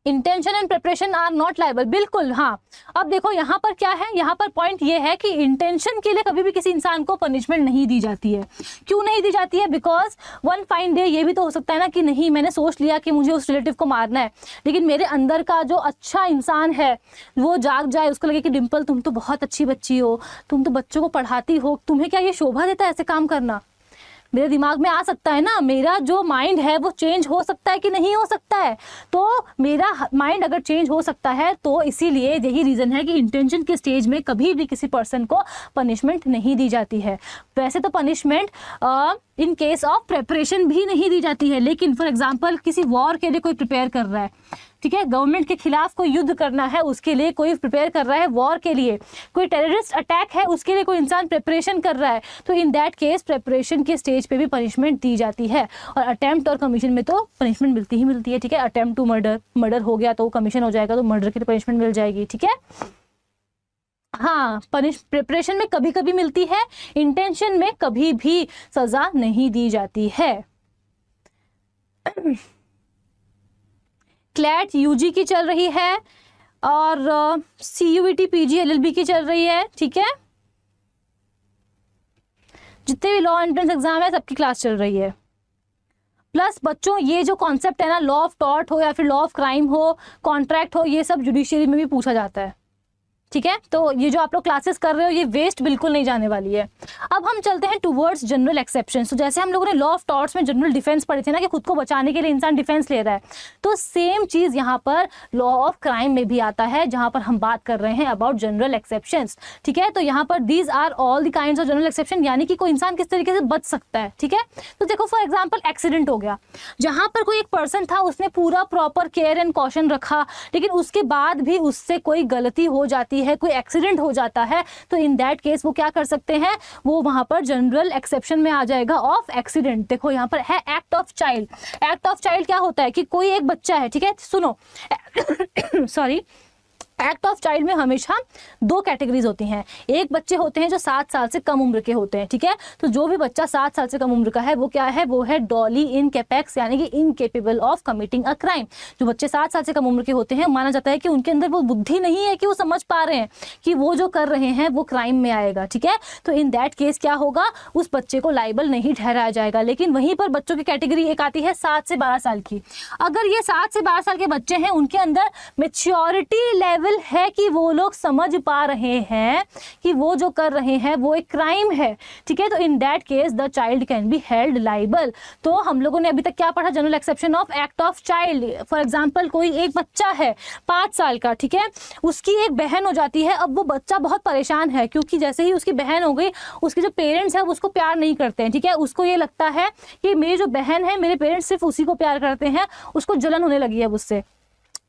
Intention and preparation are not liable, बिल्कुल हाँ। अब देखो यहाँ पर क्या है, यहाँ पर पॉइंट ये है कि इंटेंशन के लिए कभी भी किसी इंसान को पनिशमेंट नहीं दी जाती है। क्यों नहीं दी जाती है? बिकॉज वन फाइन डे ये भी तो हो सकता है ना कि नहीं, मैंने सोच लिया कि मुझे उस रिलेटिव को मारना है, लेकिन मेरे अंदर का जो अच्छा इंसान है वो जाग जाए, उसको लगे कि डिम्पल तुम तो बहुत अच्छी बच्ची हो, तुम तो बच्चों को पढ़ाती हो, तुम्हें क्या ये शोभा देता है ऐसे काम करना? मेरे दिमाग में आ सकता है ना, मेरा जो माइंड है वो चेंज हो सकता है कि नहीं हो सकता है। तो मेरा माइंड अगर चेंज हो सकता है तो इसीलिए यही रीज़न है कि इंटेंशन के स्टेज में कभी भी किसी पर्सन को पनिशमेंट नहीं दी जाती है। वैसे तो punishment in case of preparation भी नहीं दी जाती है, लेकिन फॉर एग्जांपल किसी वॉर के लिए कोई प्रिपेयर कर रहा है, ठीक है, गवर्नमेंट के खिलाफ कोई युद्ध करना है, उसके लिए कोई प्रिपेयर कर रहा है वॉर के लिए, कोई टेररिस्ट अटैक है उसके लिए कोई इंसान प्रिपरेशन कर रहा है, तो इन दैट केस प्रिपरेशन के स्टेज पे भी पनिशमेंट दी जाती है। और अटेम्प्ट और कमीशन में तो पनिशमेंट मिलती ही मिलती है, ठीक है। अटेम्प्ट टू मर्डर, मर्डर हो गया तो कमीशन हो जाएगा, तो मर्डर की पनिशमेंट मिल जाएगी, ठीक है। हाँ, प्रिपरेशन में कभी कभी मिलती है, इंटेंशन में कभी भी सजा नहीं दी जाती है। क्लैट यूजी की चल रही है और CUET PG LLB की चल रही है, ठीक है। जितने भी लॉ एंट्रेंस एग्जाम है सबकी क्लास चल रही है। प्लस बच्चों ये जो कॉन्सेप्ट है ना, लॉ ऑफ टॉर्ट हो या फिर लॉ ऑफ क्राइम हो, कॉन्ट्रैक्ट हो, ये सब जुडिशियरी में भी पूछा जाता है, ठीक है। तो ये जो आप लोग क्लासेस कर रहे हो ये वेस्ट बिल्कुल नहीं जाने वाली है। अब हम चलते हैं टुवर्ड्स जनरल एक्सेप्शन। तो जैसे हम लोगों ने लॉ ऑफ टॉर्ट्स में जनरल डिफेंस पढ़े थे ना कि खुद को बचाने के लिए इंसान डिफेंस ले रहा है, तो सेम चीज़ यहाँ पर लॉ ऑफ क्राइम में भी आता है, जहाँ पर हम बात कर रहे हैं अबाउट जनरल एक्सेप्शंस, ठीक है। तो यहाँ पर these are all the kinds of general exception, यानी कि कोई इंसान किस तरीके से बच सकता है, ठीक है। तो देखो फॉर एग्जाम्पल एक्सीडेंट हो गया, जहाँ पर कोई एक पर्सन था उसने पूरा प्रॉपर केयर एंड कॉशन रखा, लेकिन उसके बाद भी उससे कोई गलती हो जाती है, कोई एक्सीडेंट हो जाता है, तो इन दैट केस वो क्या कर सकते हैं, वो वहां पर जनरल एक्सेप्शन में आ जाएगा ऑफ एक्सीडेंट। देखो यहाँ पर है act of child. Act of child क्या होता है कि कोई एक बच्चा है, ठीक है, सुनो सॉरी, एक्ट ऑफ चाइल्ड में हमेशा दो कैटेगरीज होती हैं। एक बच्चे होते हैं जो 7 साल से कम उम्र के होते हैं, ठीक है। तो जो भी बच्चा 7 साल से कम उम्र का है वो क्या है, वो है डॉली इनकेपेक्स, यानी कि incapable of committing a crime. जो बच्चे 7 साल से कम उम्र के होते हैं, माना जाता है कि उनके अंदर वो बुद्धि नहीं है कि वो समझ पा रहे हैं कि वो जो कर रहे हैं वो क्राइम में आएगा, ठीक है। तो इन दैट केस क्या होगा, उस बच्चे को लाइबल नहीं ठहराया जाएगा। लेकिन वहीं पर बच्चों की कैटेगरी एक आती है 7 से 12 साल की। अगर ये 7 से 12 साल के बच्चे हैं, उनके अंदर मेच्योरिटी लेवल है कि वो लोग समझ पा रहे हैं कि वो जो कर रहे हैं वो एक क्राइम है, ठीक है। तो इन that case the child can be held liable. तो हम लोगों ने अभी तक क्या पढ़ा, general exception of act of child. For example कोई एक बच्चा है 5 साल का, ठीक है, उसकी एक बहन हो जाती है। अब वो बच्चा बहुत परेशान है क्योंकि जैसे ही उसकी बहन हो गई, उसके जो पेरेंट्स हैं वो उसको प्यार नहीं करते हैं, ठीक है। उसको ये लगता है कि मेरी जो बहन है, मेरे पेरेंट्स सिर्फ उसी को प्यार करते हैं, उसको जलन होने लगी है उससे।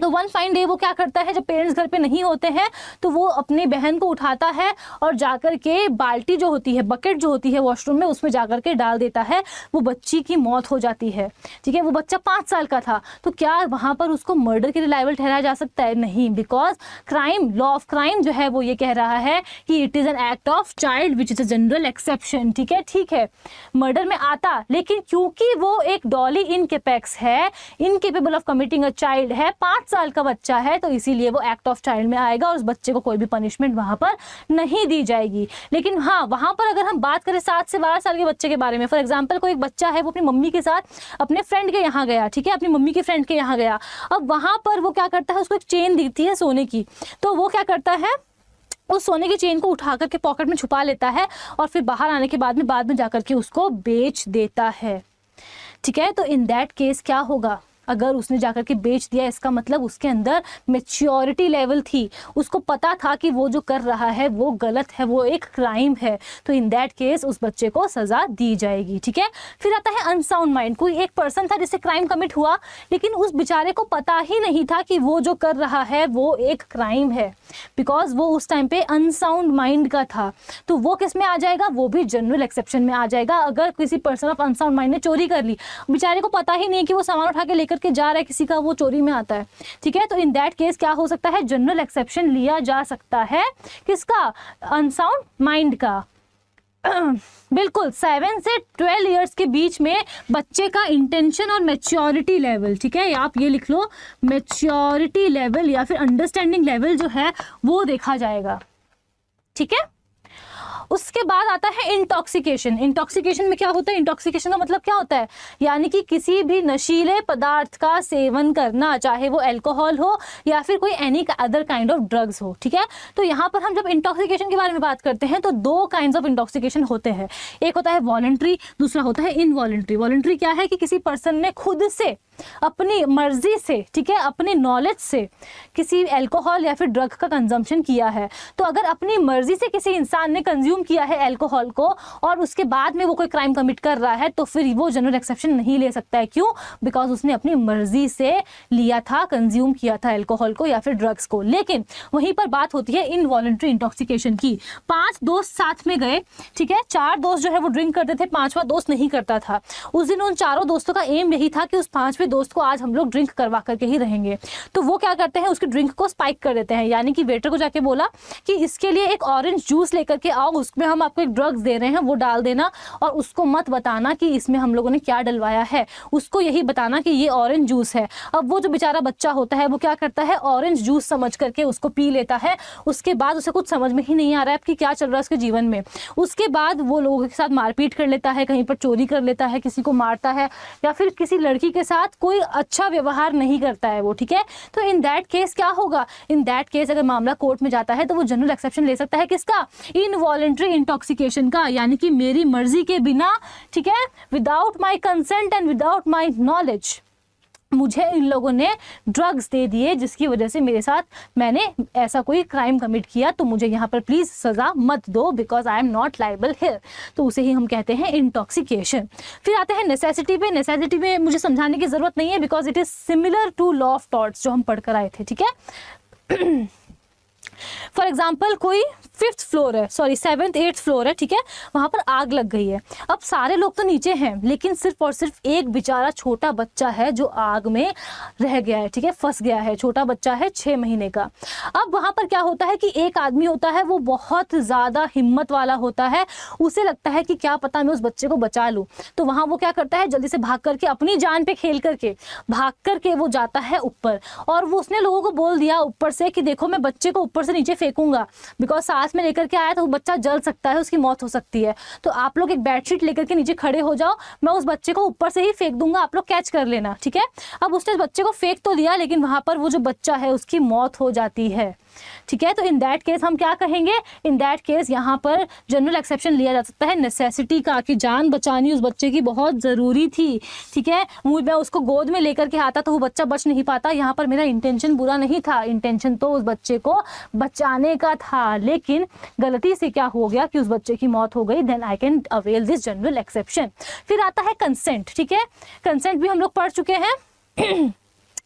तो वन फाइन डे वो क्या करता है, जब पेरेंट्स घर पे नहीं होते हैं तो वो अपनी बहन को उठाता है और जाकर के बाल्टी जो होती है, बकेट जो होती है वॉशरूम में, उसमें जाकर के डाल देता है। वो बच्ची की मौत हो जाती है, ठीक है। वो बच्चा 5 साल का था, तो क्या वहाँ पर उसको मर्डर के लिए लायबल ठहराया जा सकता है? नहीं, because crime, law of crime जो है वो ये कह रहा है कि it is an act of child which is a general exception, ठीक है। ठीक है, मर्डर में आता, लेकिन क्योंकि वो एक डॉली इनकेपेक्स है, incapable of committing a child है, 5 साल का बच्चा है, तो इसीलिए वो एक्ट ऑफ चाइल्ड में आएगा और उस बच्चे को कोई भी पनिशमेंट वहां पर नहीं दी जाएगी। लेकिन हाँ, वहां पर अगर हम बात करें 7 से 12 साल के बच्चे के बारे में, फॉर एग्जांपल कोई एक बच्चा है, वो अपनी मम्मी के साथ अपने फ्रेंड के यहाँ गया, ठीक है, अपनी मम्मी के फ्रेंड के यहाँ गया। अब वहां पर वो क्या करता है, उसको एक चेन दिखती है सोने की, तो वो क्या करता है, उस सोने की चेन को उठा करके पॉकेट में छुपा लेता है और फिर बाहर आने के बाद में जाकर के उसको बेच देता है, ठीक है। तो इन दैट केस क्या होगा, अगर उसने जाकर के बेच दिया, इसका मतलब उसके अंदर मेच्योरिटी लेवल थी, उसको पता था कि वो जो कर रहा है वो गलत है, वो एक क्राइम है, तो इन दैट केस उस बच्चे को सजा दी जाएगी। ठीक है, फिर आता है अनसाउंड माइंड। कोई एक पर्सन था जिससे क्राइम कमिट हुआ, लेकिन उस बेचारे को पता ही नहीं था कि वो जो कर रहा है वो एक क्राइम है, बिकॉज वो उस टाइम पे अनसाउंड माइंड का था। तो वो किस में आ जाएगा? वो भी जनरल एक्सेप्शन में आ जाएगा। अगर किसी पर्सन ऑफ अनसाउंड माइंड ने चोरी कर ली, बेचारे को पता ही नहीं कि वो सामान उठा के लेकर के जा रहा है किसी का, वो चोरी में आता है। ठीक है, तो इन दैट केस क्या हो सकता है? जनरल एक्सेप्शन लिया जा सकता है। किसका? अनसाउंड माइंड का। बिल्कुल 7 से 12 इयर्स के बीच में बच्चे का इंटेंशन और मैच्योरिटी लेवल, ठीक है, आप ये लिख लो, मैच्योरिटी लेवल या फिर अंडरस्टैंडिंग लेवल जो है वो देखा जाएगा। ठीक है, उसके बाद आता है इंटॉक्सिकेशन। इंटॉक्सिकेशन में क्या होता है? इंटॉक्सिकेशन का मतलब क्या होता है? यानी कि किसी भी नशीले पदार्थ का सेवन करना, चाहे वो अल्कोहल हो या फिर कोई any other kind of drugs हो। ठीक है, तो यहाँ पर हम जब इंटॉक्सिकेशन के बारे में बात करते हैं तो 2 काइंड्स ऑफ इंटॉक्सिकेशन होते हैं। एक होता है वॉलंटरी, दूसरा होता है इनवॉलंटरी। वॉलंटरी क्या है? कि किसी पर्सन ने खुद से अपनी मर्जी से, ठीक है, अपनी नॉलेज से किसी अल्कोहल या फिर ड्रग का कंजम्पशन किया है। तो अगर अपनी मर्जी से किसी इंसान ने कंज्यूम किया है अल्कोहल को और उसके बाद में वो कोई क्राइम कमिट कर रहा है, तो फिर वो जनरल एक्सेप्शन नहीं ले सकता है। क्यों? बिकॉज उसने अपनी मर्जी से लिया था, कंज्यूम किया था अल्कोहल को या फिर ड्रग्स को। लेकिन वहीं पर बात होती है इनवॉलंटरी इंटॉक्सिकेशन की। 5 दोस्त साथ में गए, ठीक है, 4 दोस्त जो है वो ड्रिंक करते थे, 5वां दोस्त नहीं करता था। उस दिन उन 4 दोस्तों का एम यही था कि उस 5वें दोस्त को आज हम लोग ड्रिंक करवा करके ही रहेंगे। तो वो क्या करते हैं? उसकी ड्रिंक को स्पाइक कर देते हैं, यानी कि वेटर को जाके बोला कि इसके लिए एक ऑरेंज जूस लेकर के आओ, उसमें हम आपको एक ड्रग्स दे रहे हैं, वो डाल देना, और उसको मत बताना कि इसमें हम लोगों ने क्या डलवाया है, उसको यही बताना कि ये ऑरेंज जूस है। अब वो जो बेचारा बच्चा होता है वो क्या करता है? ऑरेंज जूस समझ करके उसको पी लेता है। उसके बाद उसे कुछ समझ में ही नहीं आ रहा है कि क्या चल रहा है उसके जीवन में। उसके बाद वो लोगों के साथ मारपीट कर लेता है, कहीं पर चोरी कर लेता है, किसी को मारता है, या फिर किसी लड़की के साथ कोई अच्छा व्यवहार नहीं करता है वो। ठीक है, तो इन दैट केस क्या होगा? इन दैट केस अगर मामला कोर्ट में जाता है तो वो जनरल एक्सेप्शन ले सकता है। किसका? इनवॉलंटरी इंटॉक्सिकेशन का, यानी कि मेरी मर्जी के बिना, ठीक है, without my consent and without my knowledge मुझे इन लोगों ने ड्रग्स दे दिए, जिसकी वजह से मेरे साथ मैंने ऐसा कोई क्राइम कमिट किया, तो मुझे यहाँ पर प्लीज सजा मत दो, because I am not liable here. तो उसे ही हम कहते हैं इंटॉक्सिकेशन। फिर आते हैं नेसेसिटी पे। नेसेसिटी में मुझे समझाने की जरूरत नहीं है, because it is similar to law of torts जो हम पढ़कर आए थे। ठीक है, फॉर एग्जाम्पल कोई 5th फ्लोर है, सॉरी 7th 8th फ्लोर है, ठीक है, वहां पर आग लग गई है। अब सारे लोग तो नीचे हैं, लेकिन सिर्फ और सिर्फ एक बेचारा छोटा बच्चा है जो आग में रह गया है, ठीक है, फंस गया है। छोटा बच्चा है 6 महीने का। अब वहां पर क्या होता है कि एक आदमी होता है, वो बहुत ज्यादा हिम्मत वाला होता है, उसे लगता है कि क्या पता मैं उस बच्चे को बचा लूं। तो वहां वो क्या करता है? जल्दी से भाग करके, अपनी जान पे खेल करके भाग करके वो जाता है ऊपर, और वो उसने लोगों को बोल दिया ऊपर से कि देखो मैं बच्चे को ऊपर से नीचे फेंकूंगा, बिकॉज सांस में लेकर के आया तो वो बच्चा जल सकता है, उसकी मौत हो सकती है। तो आप लोग एक बेडशीट लेकर के नीचे खड़े हो जाओ, मैं उस बच्चे को ऊपर से ही फेंक दूंगा, आप लोग कैच कर लेना। ठीक है, अब उसने बच्चे को फेंक तो दिया, लेकिन वहां पर वो जो बच्चा है उसकी मौत हो जाती है। ठीक है, तो इन दैट केस हम क्या कहेंगे? इन दैट केस यहाँ पर जनरल एक्सेप्शन लिया जा सकता है नेसेसिटी का, कि जान बचानी उस बच्चे की बहुत जरूरी थी। ठीक है, मैं उसको गोद में लेकर के आता तो वो बच्चा बच नहीं पाता। यहाँ पर मेरा इंटेंशन बुरा नहीं था, इंटेंशन तो उस बच्चे को बचाने का था, लेकिन गलती से क्या हो गया कि उस बच्चे की मौत हो गई। Then I can avail this general exception. फिर आता है कंसेंट। ठीक है, कंसेंट भी हम लोग पढ़ चुके हैं।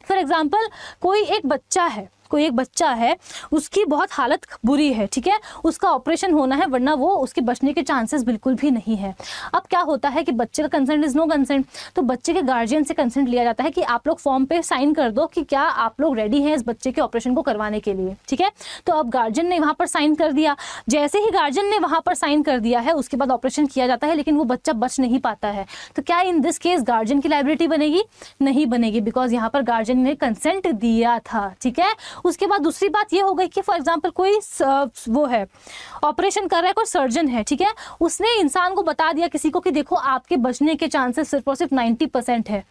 फॉर एग्जाम्पल कोई एक बच्चा है, उसकी बहुत हालत बुरी है, ठीक है, उसका ऑपरेशन होना है, वरना वो उसके बचने के चांसेस बिल्कुल भी नहीं है। अब क्या होता है कि बच्चे का कंसेंट इज नो कंसेंट, तो बच्चे के गार्जियन से कंसेंट लिया जाता है कि आप लोग फॉर्म पे साइन कर दो कि क्या आप लोग रेडी हैं इस बच्चे के ऑपरेशन को करवाने के लिए। ठीक है, तो अब गार्जियन ने वहां पर साइन कर दिया। जैसे ही गार्जियन ने वहां पर साइन कर दिया है, उसके बाद ऑपरेशन किया जाता है, लेकिन वो बच्चा बच नहीं पाता है। तो क्या इन दिस केस गार्जियन की लायबिलिटी बनेगी? नहीं बनेगी, बिकॉज यहाँ पर गार्जियन ने कंसेंट दिया था। ठीक है, उसके बाद दूसरी बात ये हो गई कि फॉर एग्जांपल कोई वो है ऑपरेशन कर रहा है, कोई सर्जन है, ठीक है, उसने इंसान को बता दिया किसी को कि देखो आपके बचने के चांसेस सिर्फ और सिर्फ 90% है,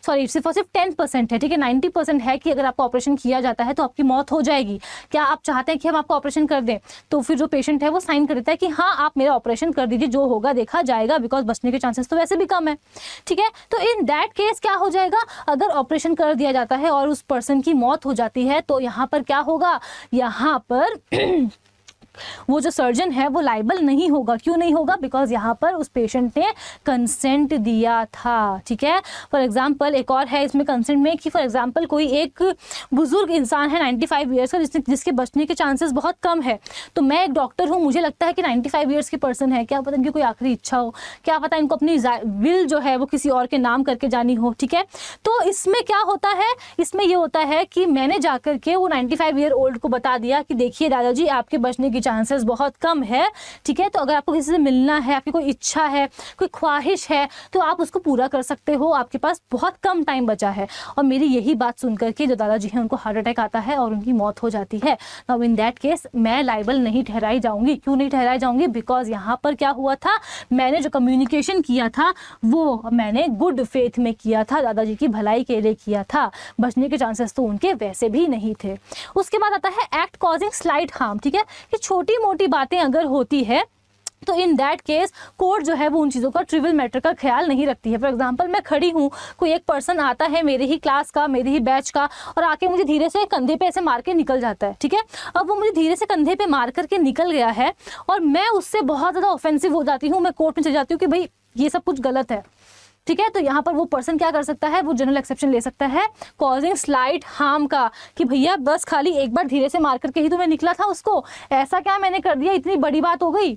सॉरी सिर्फ और सिर्फ 10% है, ठीक है, 90% है कि अगर आपका ऑपरेशन किया जाता है तो आपकी मौत हो जाएगी, क्या आप चाहते हैं कि हम आपका ऑपरेशन कर दें? तो फिर जो पेशेंट है वो साइन कर देता है कि हाँ आप मेरा ऑपरेशन कर दीजिए, जो होगा देखा जाएगा, बिकॉज बचने के चांसेस तो वैसे भी कम है, ठीक है। तो इन दैट केस क्या हो जाएगा, अगर ऑपरेशन कर दिया जाता है और उस पर्सन की मौत हो जाती है तो यहाँ पर क्या होगा, यहाँ पर वो जो सर्जन है वो लाइबल नहीं होगा। क्यों नहीं होगा? बिकॉज यहाँ पर उस पेशेंट ने कंसेंट दिया था, ठीक है। फॉर एग्जांपल एक और है इसमें कंसेंट में कि फॉर एग्जांपल कोई एक बुजुर्ग इंसान है 95 ईयर्स का, जिसके बचने के चांसेस बहुत कम है, तो मैं एक डॉक्टर हूँ, मुझे लगता है कि 95 ईयर्स की पर्सन है, क्या पता इनकी कोई आखिरी इच्छा हो, क्या पता इनको अपनी विल जो है वो किसी और के नाम करके जानी हो, ठीक है। तो इसमें क्या होता है, इसमें ये होता है कि मैंने जाकर के वो 95 ईयर ओल्ड को बता दिया कि देखिए दादाजी आपके बचने की चांसेस बहुत कम है, ठीक है, तो अगर आपको किसी से मिलना है, आपकी कोई इच्छा है, कोई ख्वाहिश है, तो आप उसको पूरा कर सकते हो, आपके पास बहुत कम टाइम बचा है। और मेरी यही बात सुनकर के जो दादाजी हैं उनको हार्ट अटैक आता है और उनकी मौत हो जाती है। नाउ इन दैट केस मैं लाइबल नहीं ठहराई जाऊंगी। क्यों नहीं ठहराई जाऊंगी? बिकॉज यहाँ पर क्या हुआ था, मैंने जो कम्युनिकेशन किया था वो मैंने गुड फेथ में किया था, दादाजी की भलाई के लिए किया था, बचने के चांसेस तो उनके वैसे भी नहीं थे। उसके बाद आता है एक्ट कॉजिंग स्लाइट हार्म, ठीक है, कि छोटी मोटी बातें अगर होती है तो इन दैट केस कोर्ट जो है वो उन चीज़ों का ट्रिवियल मैटर का ख्याल नहीं रखती है। फॉर एग्जांपल मैं खड़ी हूँ, कोई एक पर्सन आता है मेरे ही क्लास का, मेरे ही बैच का, और आके मुझे धीरे से कंधे पे ऐसे मार के निकल जाता है, ठीक है। अब वो मुझे धीरे से कंधे पे मार करके निकल गया है और मैं उससे बहुत ज़्यादा ऑफेंसिव हो जाती हूँ, मैं कोर्ट में चली जाती हूँ कि भाई ये सब कुछ गलत है, ठीक है। तो यहाँ पर वो पर्सन क्या कर सकता है, वो जनरल एक्सेप्शन ले सकता है कॉजिंग स्लाइट हार्म का, कि भैया बस खाली एक बार धीरे से मार करके ही तो मैं निकला था उसको, ऐसा क्या मैंने कर दिया, इतनी बड़ी बात हो गई,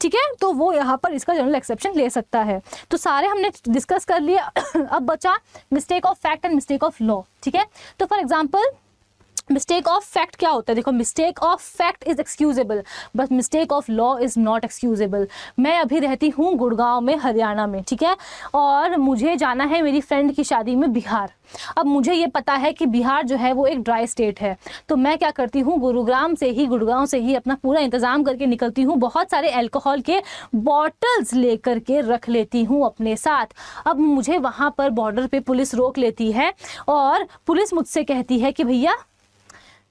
ठीक है। तो वो यहाँ पर इसका जनरल एक्सेप्शन ले सकता है। तो सारे हमने डिस्कस कर लिया। अब बचा mistake of fact and mistake of law, ठीक है। तो for example mistake of fact क्या होता है? देखो, mistake of fact is excusable but mistake of law is not excusable. मैं अभी रहती हूँ गुड़गांव में, हरियाणा में, ठीक है, और मुझे जाना है मेरी फ्रेंड की शादी में बिहार। अब मुझे ये पता है कि बिहार जो है वो एक ड्राई स्टेट है, तो मैं क्या करती हूँ, गुरुग्राम से ही, गुड़गांव से ही अपना पूरा इंतजाम करके निकलती हूँ, बहुत सारे अल्कोहल के बॉटल्स लेकर के रख लेती हूँ अपने साथ। अब मुझे वहाँ पर बॉर्डर पे पुलिस रोक लेती है और पुलिस मुझसे कहती है कि भैया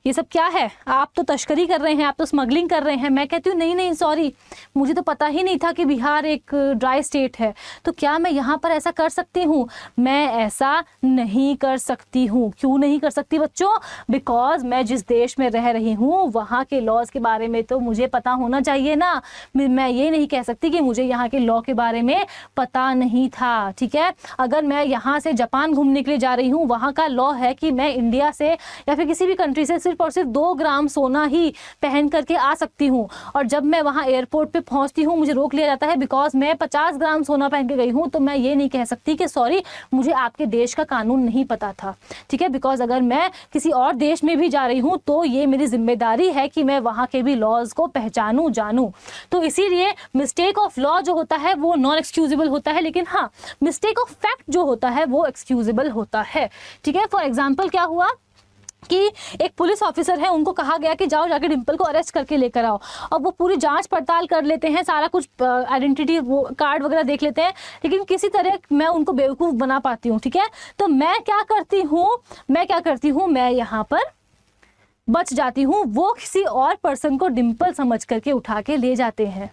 ये सब क्या है, आप तो तस्करी कर रहे हैं, आप तो स्मगलिंग कर रहे हैं। मैं कहती हूँ नहीं नहीं सॉरी, मुझे तो पता ही नहीं था कि बिहार एक ड्राई स्टेट है, तो क्या मैं यहाँ पर ऐसा कर सकती हूँ? मैं ऐसा नहीं कर सकती हूँ। क्यों नहीं कर सकती बच्चों? बिकॉज मैं जिस देश में रह रही हूँ वहाँ के लॉज के बारे में तो मुझे पता होना चाहिए ना। मैं ये नहीं कह सकती कि मुझे यहाँ के लॉ के बारे में पता नहीं था, ठीक है। अगर मैं यहाँ से जापान घूमने के लिए जा रही हूँ, वहाँ का लॉ है कि मैं इंडिया से या फिर किसी भी कंट्री से सिर्फ और सिर्फ 2 ग्राम सोना ही पहन करके आ सकती हूँ, और जब मैं वहाँ एयरपोर्ट पे पहुँचती हूँ मुझे रोक लिया जाता है बिकॉज मैं 50 ग्राम सोना पहन के गई हूँ। तो मैं ये नहीं कह सकती कि सॉरी मुझे आपके देश का कानून नहीं पता था, ठीक है, बिकॉज अगर मैं किसी और देश में भी जा रही हूँ तो ये मेरी जिम्मेदारी है कि मैं वहाँ के भी लॉज को पहचानूँ, जानूँ। तो इसीलिए मिस्टेक ऑफ लॉ जो होता है वो नॉन एक्सक्यूजेबल होता है, लेकिन हाँ मिस्टेक ऑफ फैक्ट जो होता है वो एक्सक्यूजेबल होता है, ठीक है। फॉर एग्जाम्पल क्या हुआ कि एक पुलिस ऑफिसर है, उनको कहा गया कि जाओ जाके डिम्पल को अरेस्ट करके लेकर आओ। अब वो पूरी जांच पड़ताल कर लेते हैं, सारा कुछ आइडेंटिटी वो कार्ड वगैरह देख लेते हैं, लेकिन किसी तरह मैं उनको बेवकूफ़ बना पाती हूँ, ठीक है। तो मैं क्या करती हूँ, मैं यहाँ पर बच जाती हूँ, वो किसी और पर्सन को डिम्पल समझ करके उठा के ले जाते हैं।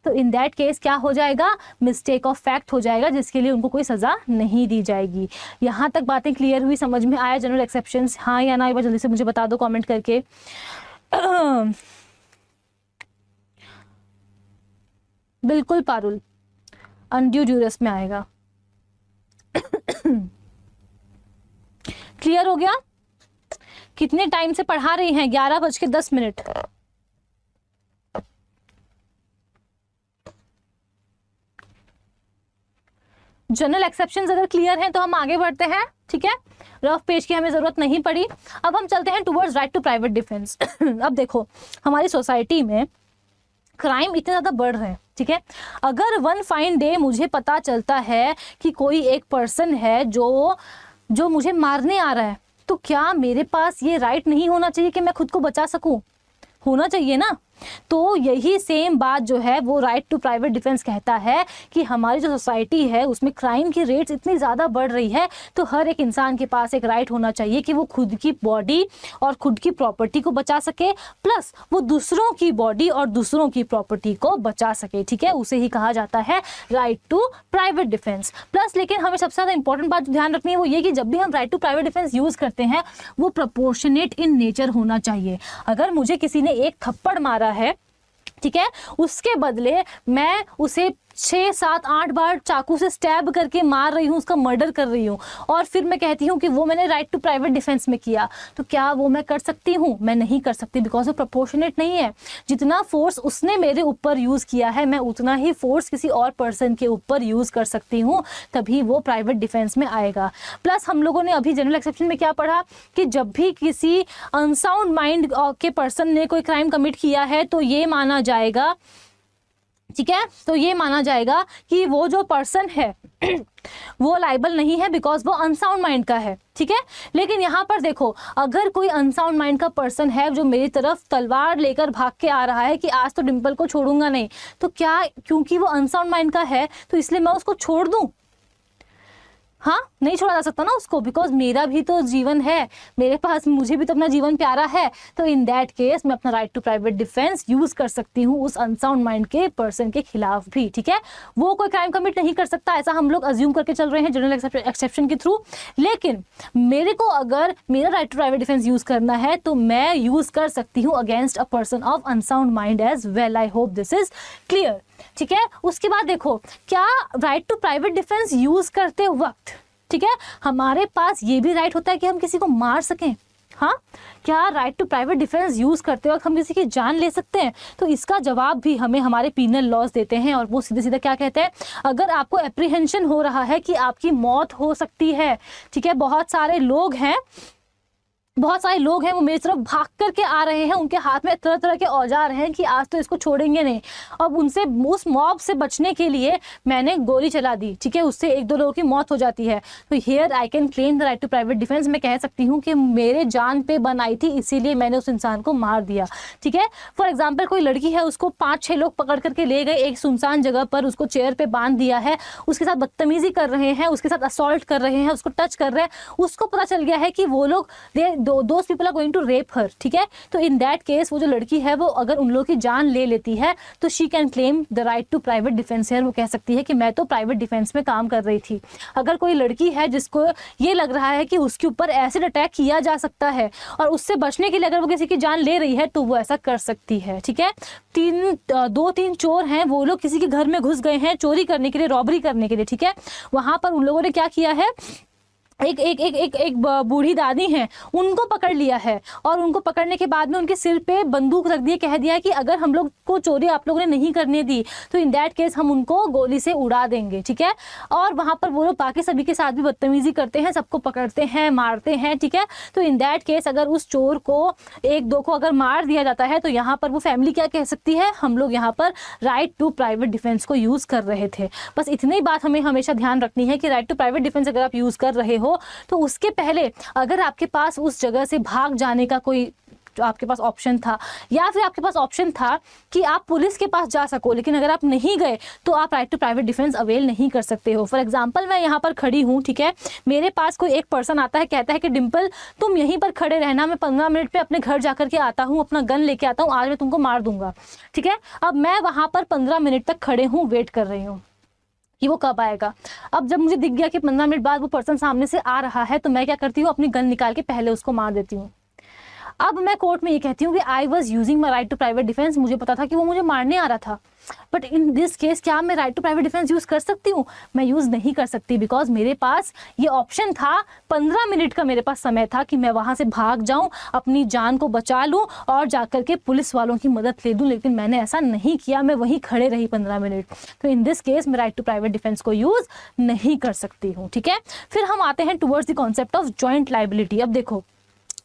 तो इन दैट केस क्या हो जाएगा, मिस्टेक ऑफ फैक्ट हो जाएगा, जिसके लिए उनको कोई सज़ा नहीं दी जाएगी। यहाँ तक बातें क्लियर हुई, समझ में आया जनरल एक्सेप्शंस, हाँ या ना? एक बार जल्दी से मुझे बता दो कमेंट करके। बिल्कुल पारुल, अनड्यू ड्यूरस में आएगा। क्लियर हो गया? कितने टाइम से पढ़ा रही हैं? 11:10। जनरल एक्सेप्शंस अगर क्लियर हैं तो हम आगे बढ़ते हैं, ठीक है। रफ पेज की हमें जरूरत नहीं पड़ी। अब हम चलते हैं towards right to private defence. अब देखो हमारी सोसाइटी में क्राइम इतने ज़्यादा बढ़ रहे हैं, ठीक है। अगर वन फाइन डे मुझे पता चलता है कि कोई एक पर्सन है जो मुझे मारने आ रहा है, तो क्या मेरे पास ये राइट नहीं होना चाहिए कि मैं खुद को बचा सकूं? होना चाहिए ना। तो यही सेम बात जो है वो राइट टू प्राइवेट डिफेंस कहता है कि हमारी जो सोसाइटी है उसमें क्राइम की रेट्स इतनी ज़्यादा बढ़ रही है, तो हर एक इंसान के पास एक राइट होना चाहिए कि वो खुद की बॉडी और खुद की प्रॉपर्टी को बचा सके, प्लस वो दूसरों की बॉडी और दूसरों की प्रॉपर्टी को बचा सके। ठीक है, उसे ही कहा जाता है right to private defence. Plus लेकिन हमें सबसे ज़्यादा इंपॉर्टेंट बात ध्यान रखनी है वो ये कि जब भी हम right to private defence use करते हैं वो प्रपोर्शनेट इन नेचर होना चाहिए। अगर मुझे किसी ने एक थप्पड़ मारा है, ठीक है, उसके बदले मैं उसे 6, 7, 8 बार चाकू से स्टैब करके मार रही हूँ, उसका मर्डर कर रही हूँ, और फिर मैं कहती हूँ कि वो मैंने राइट टू प्राइवेट डिफेंस में किया, तो क्या वो मैं कर सकती हूँ? मैं नहीं कर सकती, बिकॉज वो प्रोपोर्शनेट नहीं है। जितना फोर्स उसने मेरे ऊपर यूज़ किया है मैं उतना ही फोर्स किसी और पर्सन के ऊपर यूज़ कर सकती हूँ, तभी वो प्राइवेट डिफेंस में आएगा। प्लस हम लोगों ने अभी जनरल एक्सेप्शन में क्या पढ़ा कि जब भी किसी अनसाउंड माइंड के पर्सन ने कोई क्राइम कमिट किया है तो ये माना जाएगा, ठीक है, तो ये माना जाएगा कि वो जो पर्सन है वो लाइबल नहीं है बिकॉज वो अनसाउंड माइंड का है। ठीक है, लेकिन यहाँ पर देखो, अगर कोई अनसाउंड माइंड का पर्सन है जो मेरी तरफ तलवार लेकर भाग के आ रहा है कि आज तो डिम्पल को छोड़ूंगा नहीं, तो क्या क्योंकि वो अनसाउंड माइंड का है तो इसलिए मैं उसको छोड़ दूं? हाँ, नहीं छोड़ा जा सकता ना उसको, बिकॉज मेरा भी तो जीवन है, मेरे पास, मुझे भी तो अपना जीवन प्यारा है। तो इन दैट केस मैं अपना right to private defence use कर सकती हूँ उस अनसाउंड माइंड के पर्सन के खिलाफ भी। ठीक है, वो कोई क्राइम कमिट नहीं कर सकता, ऐसा हम लोग अज्यूम करके चल रहे हैं जनरल एक्सेप्शन के थ्रू। लेकिन मेरे को अगर मेरा right to private defence use करना है तो मैं यूज कर सकती हूँ against a person of unsound mind as well. I hope this is clear. ठीक है, उसके बाद देखो, क्या right to private defence use करते वक्त, ठीक है, हमारे पास ये भी राइट होता है कि हम किसी को मार सकें? हाँ, क्या right to private defence use करते वक्त हम किसी की जान ले सकते हैं? तो इसका जवाब भी हमें हमारे पीनल लॉज देते हैं, और वो सीधे सीधे क्या कहते हैं, अगर आपको एप्रीहेंशन हो रहा है कि आपकी मौत हो सकती है, ठीक है, बहुत सारे लोग हैं वो मेरी तरफ भाग करके आ रहे हैं, उनके हाथ में तरह तरह के औजार हैं कि आज तो इसको छोड़ेंगे नहीं, अब उनसे, उस मॉब से बचने के लिए मैंने गोली चला दी, ठीक है, उससे 1-2 लोगों की मौत हो जाती है, तो here I can claim the right to private defence. मैं कह सकती हूँ कि मेरे जान पे बन आई थी, इसीलिए मैंने उस इंसान को मार दिया। ठीक है, फॉर एग्जाम्पल कोई लड़की है, उसको 5-6 लोग पकड़ करके ले गए एक सुनसान जगह पर, उसको चेयर पे बांध दिया है, उसके साथ बदतमीजी कर रहे हैं, उसके साथ असॉल्ट कर रहे हैं, उसको टच कर रहे हैं, उसको पता चल गया है कि वो लोग those people are going to rape her. ठीक है, तो इन दैट केस वो जो लड़की है वो अगर उन लोगों की जान ले लेती है तो she can claim the right to private defence. है वो कह सकती है कि मैं तो प्राइवेट डिफेंस में काम कर रही थी। अगर कोई लड़की है जिसको ये लग रहा है कि उसके ऊपर एसिड अटैक किया जा सकता है और उससे बचने के लिए अगर वो किसी की जान ले रही है तो वो ऐसा कर सकती है। ठीक है, 2-3 चोर हैं, वो लोग किसी के घर में घुस गए हैं चोरी करने के लिए, रॉबरी करने के लिए। ठीक है, वहां पर उन लोगों ने क्या किया है, एक बूढ़ी दादी हैं, उनको पकड़ लिया है, और उनको पकड़ने के बाद में उनके सिर पे बंदूक रख दिए, कह दिया कि अगर हम लोग को चोरी आप लोगों ने नहीं करने दी तो इन दैट केस हम उनको गोली से उड़ा देंगे। ठीक है, और वहां पर वो लोग बाकी सभी के साथ भी बदतमीजी करते हैं, सबको पकड़ते हैं, मारते हैं। ठीक है, तो इन दैट केस अगर उस चोर को 1-2 को अगर मार दिया जाता है तो यहाँ पर वो फैमिली क्या कह सकती है, हम लोग यहाँ पर राइट टू प्राइवेट डिफेंस को यूज कर रहे थे। बस इतनी बात हमें हमेशा ध्यान रखनी है कि राइट टू प्राइवेट डिफेंस अगर आप यूज कर रहे हो तो उसके पहले अगर आपके पास उस जगह से भाग जाने का कोई आपके पास ऑप्शन था, या फिर आपके पास ऑप्शन था कि आप पुलिस के पास जा सको, लेकिन अगर आप नहीं गए तो आप right to private defence avail नहीं कर सकते हो। फॉर एग्जांपल, मैं यहाँ पर खड़ी हूँ, ठीक है, मेरे पास कोई एक पर्सन आता है, कहता है कि डिम्पल तुम यहीं पर खड़े रहना, मैं 15 मिनट पे अपने घर जाकर के आता हूँ, अपना गन लेके आता हूँ, आज मैं तुमको मार दूंगा। ठीक है, अब मैं वहाँ पर 15 मिनट तक खड़े हूँ, वेट कर रही हूँ कि वो कब आएगा। अब जब मुझे दिख गया कि 15 मिनट बाद वो पर्सन सामने से आ रहा है तो मैं क्या करती हूँ, अपनी गन निकाल के पहले उसको मार देती हूँ। अब मैं कोर्ट में ये कहती हूँ कि I was using my right to private defence, मुझे पता था कि वो मुझे मारने आ रहा था, बट इन दिस केस क्या मैं right to private defence use कर सकती हूँ? मैं यूज नहीं कर सकती, बिकॉज मेरे पास ये ऑप्शन था, 15 मिनट का मेरे पास समय था कि मैं वहां से भाग जाऊं, अपनी जान को बचा लूं और जाकर के पुलिस वालों की मदद ले दूं, लेकिन मैंने ऐसा नहीं किया, मैं वहीं खड़े रही 15 मिनट। तो इन दिस केस मैं राइट टू प्राइवेट डिफेंस को यूज नहीं कर सकती हूँ। ठीक है, फिर हम आते हैं towards the concept of joint liability. अब देखो,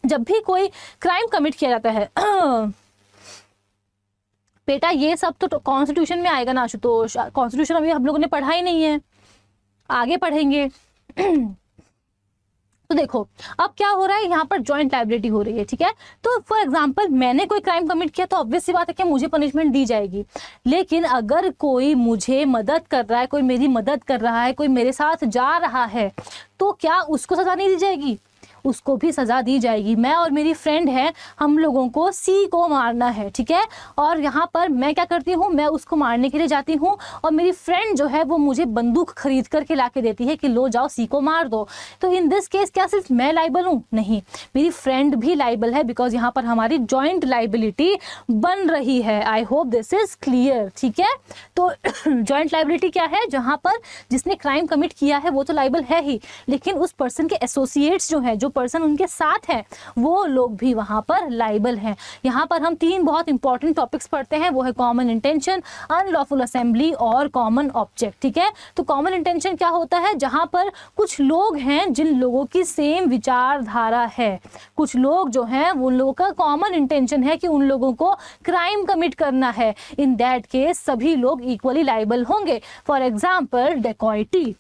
जब भी कोई क्राइम कमिट किया जाता है बेटा, ये सब तो कॉन्स्टिट्यूशन में आएगा ना आशुतोष, कॉन्स्टिट्यूशन अभी हम लोगों ने पढ़ा ही नहीं है, आगे पढ़ेंगे। तो तो देखो अब क्या हो रहा है, यहाँ पर जॉइंट लायबिलिटी हो रही है, ठीक है। तो फॉर एग्जांपल मैंने कोई क्राइम कमिट किया तो ऑब्वियस सी बात है कि मुझे पनिशमेंट दी जाएगी, लेकिन अगर कोई मुझे मदद कर रहा है, कोई मेरी मदद कर रहा है, कोई मेरे साथ जा रहा है, तो क्या उसको सजा नहीं दी जाएगी? उसको भी सजा दी जाएगी। मैं और मेरी फ्रेंड है, हम लोगों को सी को मारना है, ठीक है, और यहाँ पर मैं क्या करती हूँ, मैं उसको मारने के लिए जाती हूँ और मेरी फ्रेंड जो है वो मुझे बंदूक खरीद करके ला के देती है कि लो जाओ सी को मार दो। तो इन दिस केस क्या सिर्फ मैं लाइबल हूँ? नहीं, मेरी फ्रेंड भी लाइबल है, बिकॉज यहाँ पर हमारी जॉइंट लाइबिलिटी बन रही है। I hope this is clear, ठीक है। तो जॉइंट लाइबिलिटी क्या है? जहाँ पर जिसने क्राइम कमिट किया है वो तो लाइबल है ही, लेकिन उस पर्सन के एसोसिएट्स जो है, जो पर्सन उनके साथ है, वो लोग भी वहां पर लाइबल हैं। यहाँ पर हम 3 बहुत इंपॉर्टेंट टॉपिक्स पढ़ते हैं, वो है कॉमन इंटेंशन, अनलॉफुल असेंबली और कॉमन ऑब्जेक्ट, ठीक है। तो कॉमन इंटेंशन क्या होता है? जहां पर कुछ लोग हैं जिन लोगों की सेम विचारधारा है, कुछ लोग जो हैं उन लोगों का कॉमन इंटेंशन है कि उन लोगों को क्राइम कमिट करना है। इन दैट केस सभी लोग इक्वली लाइबल होंगे। फॉर एग्जाम्पल डेकॉइटी,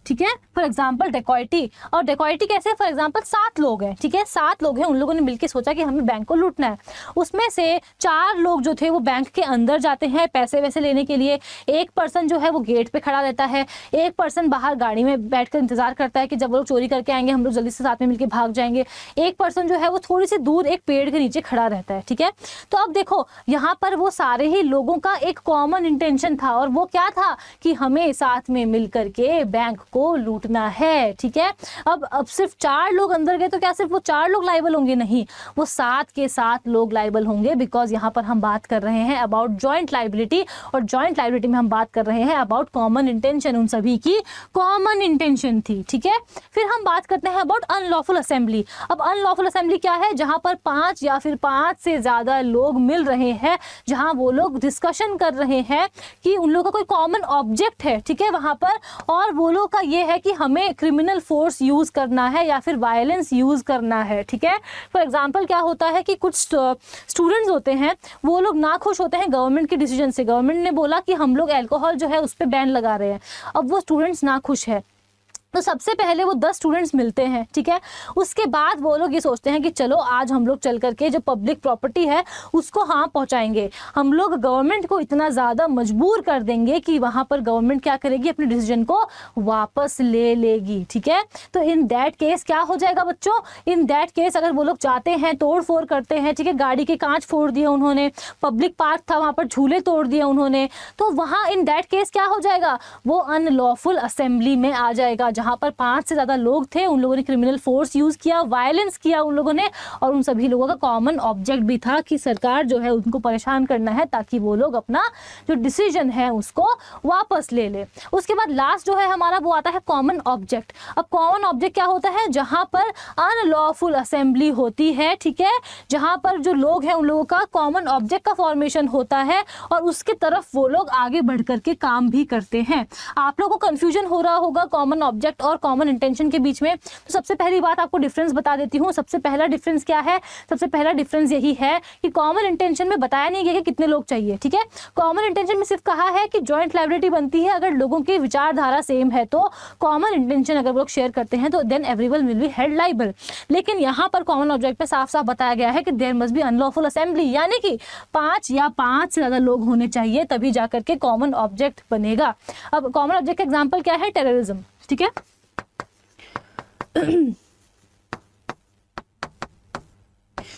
ठीक है, फॉर एग्जाम्पल डेकॉइटी। और डेकॉइटी कैसे? फॉर एग्जाम्पल 7 लोग हैं, ठीक है, 7 लोग हैं, उन लोगों ने मिलकर सोचा कि हमें बैंक को लूटना है। उसमें से 4 लोग जो थे वो बैंक के अंदर जाते हैं पैसे वैसे लेने के लिए, एक पर्सन जो है वो गेट पे खड़ा रहता है, एक पर्सन बाहर गाड़ी में बैठकर इंतजार करता है कि जब वो लोग चोरी करके आएंगे हम लोग जल्दी से साथ में मिलकर भाग जाएंगे, एक पर्सन जो है वो थोड़ी सी दूर एक पेड़ के नीचे खड़ा रहता है, ठीक है। तो अब देखो यहाँ पर वो सारे ही लोगों का एक कॉमन इंटेंशन था, और वो क्या था कि हमें साथ में मिल करके बैंक को लूटना है, ठीक है। अब सिर्फ 4 लोग अंदर गए तो क्या सिर्फ वो 4 लोग लाइबल होंगे? नहीं, वो 7 के 7 लोग लाइबल होंगे, बिकॉज यहाँ पर हम बात कर रहे हैं अबाउट जॉइंट लाइबिलिटी, और जॉइंट लाइबिलिटी में हम बात कर रहे हैं अबाउट कॉमन इंटेंशन, उन सभी की कॉमन इंटेंशन थी, ठीक है। फिर हम बात करते हैं अबाउट अनलॉफुल असेंबली। अब अनलॉफुल असेंबली क्या है? जहां पर 5 या फिर 5 से ज्यादा लोग मिल रहे हैं, जहां वो लोग डिस्कशन कर रहे हैं कि उन लोगों का कोई कॉमन ऑब्जेक्ट है, ठीक है, वहां पर, और वो लोग का ये है कि हमें क्रिमिनल फोर्स यूज करना है या फिर वायलेंस यूज करना है, ठीक है। फॉर एग्जांपल क्या होता है कि कुछ स्टूडेंट्स होते हैं, वो लोग ना खुश होते हैं गवर्नमेंट के डिसीजन से। गवर्नमेंट ने बोला कि हम लोग अल्कोहल जो है उस पर बैन लगा रहे हैं, अब वो स्टूडेंट्स ना खुश है, तो सबसे पहले वो 10 स्टूडेंट्स मिलते हैं, ठीक है। उसके बाद वो लोग ये सोचते हैं कि चलो आज हम लोग चल करके जो पब्लिक प्रॉपर्टी है उसको हाँ पहुंचाएंगे, हम लोग गवर्नमेंट को इतना ज़्यादा मजबूर कर देंगे कि वहाँ पर गवर्नमेंट क्या करेगी, अपने डिसीजन को वापस ले लेगी, ठीक है। तो इन दैट केस क्या हो जाएगा बच्चों? इन दैट केस अगर वो लोग जाते हैं, तोड़ फोड़ करते हैं, ठीक है, गाड़ी के कांच फोड़ दिए उन्होंने, पब्लिक पार्क था वहाँ पर झूले तोड़ दिए उन्होंने, तो वहाँ इन दैट केस क्या हो जाएगा? वो अनलॉफुल असेंबली में आ जाएगा, जहां पर 5 से ज्यादा लोग थे, उन लोगों ने क्रिमिनल फोर्स यूज किया, वायलेंस किया उन लोगों ने, और उन सभी लोगों का कॉमन ऑब्जेक्ट भी था कि सरकार जो है उनको परेशान करना है ताकि वो लोग अपना जो डिसीजन है उसको वापस ले ले। उसके बाद लास्ट जो है हमारा वो आता है कॉमन ऑब्जेक्ट। अब कॉमन ऑब्जेक्ट क्या होता है? जहां पर अनलॉफुल असेंबली होती है, ठीक है, जहां पर जो लोग हैं उन लोगों का कॉमन ऑब्जेक्ट का फॉर्मेशन होता है और उसके तरफ वो लोग आगे बढ़ करके काम भी करते हैं। आप लोगों को कंफ्यूजन हो रहा होगा कॉमन ऑब्जेक्ट और कॉमन इंटेंशन के बीच में, तो सबसे पहली बात आपको डिफरेंस बता देती हूँ। सबसे पहला डिफरेंस क्या है? सबसे पहला डिफरेंस यही है कि कॉमन इंटेंशन में बताया नहीं गया कि कितने लोग चाहिए, ठीक है। कॉमन इंटेंशन में सिर्फ कहा है कि जॉइंट लायबिलिटी बनती है अगर लोगों की विचारधारा सेम है, तो कॉमन इंटेंशन अगर वो लोग शेयर करते हैं तो then everyone will be held liable. लेकिन यहाँ पर कॉमन ऑब्जेक्ट पे साफ साफ बताया गया है कि there must be unlawful assembly, यानी कि 5 या 5 से ज्यादा लोग होने चाहिए तभी जाकर के कॉमन ऑब्जेक्ट बनेगा। अब कॉमन ऑब्जेक्ट का एग्जाम्पल क्या है? टेररिज्म, ठीक है।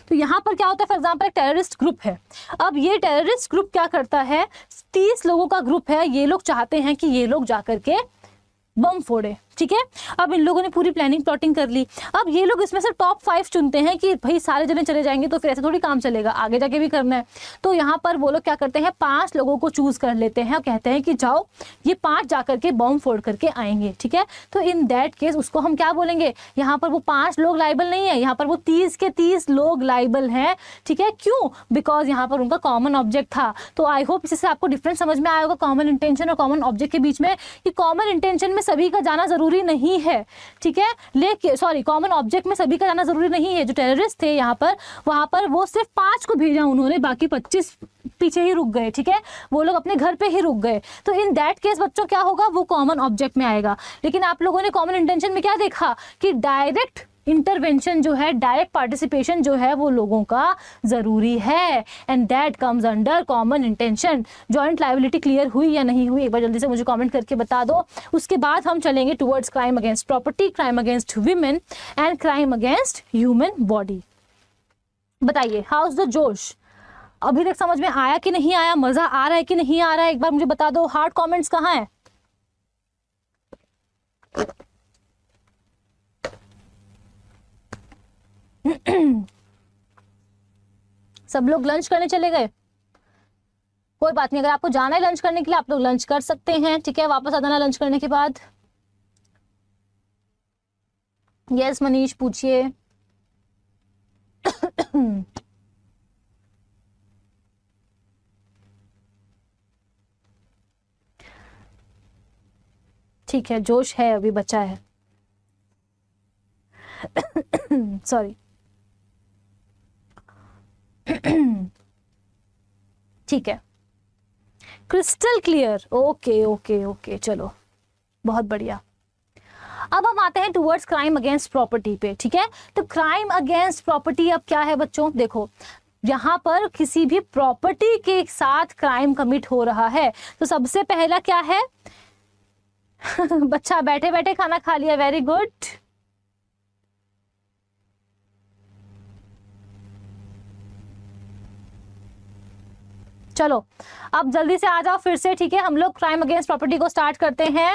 तो यहाँ पर क्या होता है? फॉर एग्जाम्पल एक टेररिस्ट ग्रुप है। अब ये टेररिस्ट ग्रुप क्या करता है? 30 लोगों का ग्रुप है, ये लोग चाहते हैं कि ये लोग जाकर के बम फोड़े, ठीक है। अब इन लोगों ने पूरी प्लानिंग प्लॉटिंग कर ली। अब ये लोग इसमें से टॉप 5 चुनते हैं कि भाई सारे जने चले जाएंगे तो फिर ऐसे थोड़ी काम चलेगा, आगे जाके भी करना है। तो यहाँ पर वो लोग क्या करते हैं? 5 लोगों को चूज कर लेते हैं और कहते हैं कि जाओ ये 5 जाकर के बम फोड़ करके आएंगे, ठीक है। तो इन दैट केस उसको हम क्या बोलेंगे? यहाँ पर वो 5 लोग लाइबल नहीं है, यहाँ पर वो 30 के 30 लोग लाइबल हैं, ठीक है। क्यों? बिकॉज यहाँ पर उनका कॉमन ऑब्जेक्ट था। तो आई होप इससे आपको डिफरेंस समझ में आया होगा कॉमन इंटेंशन और कॉमन ऑब्जेक्ट के बीच में, कि कॉमन इंटेंशन में सभी का जाना जरूरी नहीं है, ठीक है। लेकिन सॉरी, कॉमन ऑब्जेक्ट में सभी का जाना जरूरी नहीं है। जो टेररिस्ट थे यहाँ पर, वहां पर वो सिर्फ 5 को भेजा उन्होंने, बाकी 25 पीछे ही रुक गए, ठीक है, वो लोग अपने घर पे ही रुक गए, तो इन दैट केस बच्चों क्या होगा, वो कॉमन ऑब्जेक्ट में आएगा। लेकिन आप लोगों ने कॉमन इंटेंशन में क्या देखा कि डायरेक्ट इंटरवेंशन जो है, डायरेक्ट पार्टिसिपेशन जो है वो लोगों का जरूरी है, and that comes under common intention. Joint liability clear हुई या नहीं हुई, एक बार जल्दी से मुझे कमेंट करके बता दो। उसके बाद हम चलेंगे towards crime against property, crime against women and crime against human body. बताइए, हाउ इज द जोश? अभी तक समझ में आया कि नहीं आया, मजा आ रहा है कि नहीं आ रहा है, एक बार मुझे बता दो। हार्ड कमेंट्स कहाँ है? सब लोग लंच करने चले गए? कोई बात नहीं, अगर आपको जाना है लंच करने के लिए आप लोग लंच कर सकते हैं, ठीक है, वापस आ जाना लंच करने के बाद। यस मनीष पूछिए। ठीक है, जोश है, अभी बचा है। सॉरी। ठीक है, crystal clear, okay okay okay, चलो बहुत बढ़िया। अब हम आते हैं टुवर्ड्स क्राइम अगेंस्ट प्रॉपर्टी पे, ठीक है। तो क्राइम अगेंस्ट प्रॉपर्टी अब क्या है बच्चों, देखो यहाँ पर किसी भी प्रॉपर्टी के साथ क्राइम कमिट हो रहा है, तो सबसे पहला क्या है? बच्चा बैठे बैठे खाना खा लिया, वेरी गुड। चलो अब जल्दी से आ जाओ फिर से, ठीक है, हम लोग क्राइम अगेंस्ट प्रॉपर्टी को स्टार्ट करते हैं।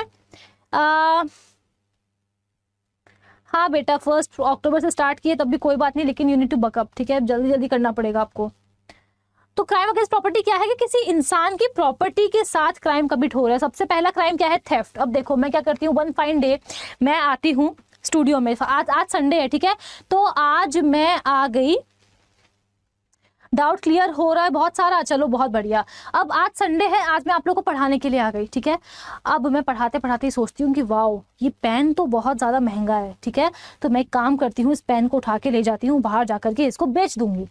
हाँ बेटा, 1 अक्टूबर से स्टार्ट किए, तब भी कोई बात नहीं, लेकिन यू नीड टू बकअप, ठीक है, जल्दी जल्दी करना पड़ेगा आपको। तो क्राइम अगेंस्ट प्रॉपर्टी क्या है कि किसी इंसान की प्रॉपर्टी के साथ क्राइम कमिट हो रहा है। सबसे पहला क्राइम क्या है? थेफ्ट। अब देखो मैं क्या करती हूँ, वन फाइन डे मैं आती हूँ स्टूडियो में, आज संडे है, ठीक है, तो आज मैं आ गई, डाउट क्लियर हो रहा है बहुत सारा, चलो बहुत बढ़िया। अब आज संडे है, आज मैं आप लोगों को पढ़ाने के लिए आ गई, ठीक है। अब मैं पढ़ाते पढ़ाते ही सोचती हूँ कि वाओ ये पेन तो बहुत ज़्यादा महंगा है, ठीक है, तो मैं एक काम करती हूँ, इस पेन को उठा के ले जाती हूँ बाहर जा करके इसको बेच दूंगी।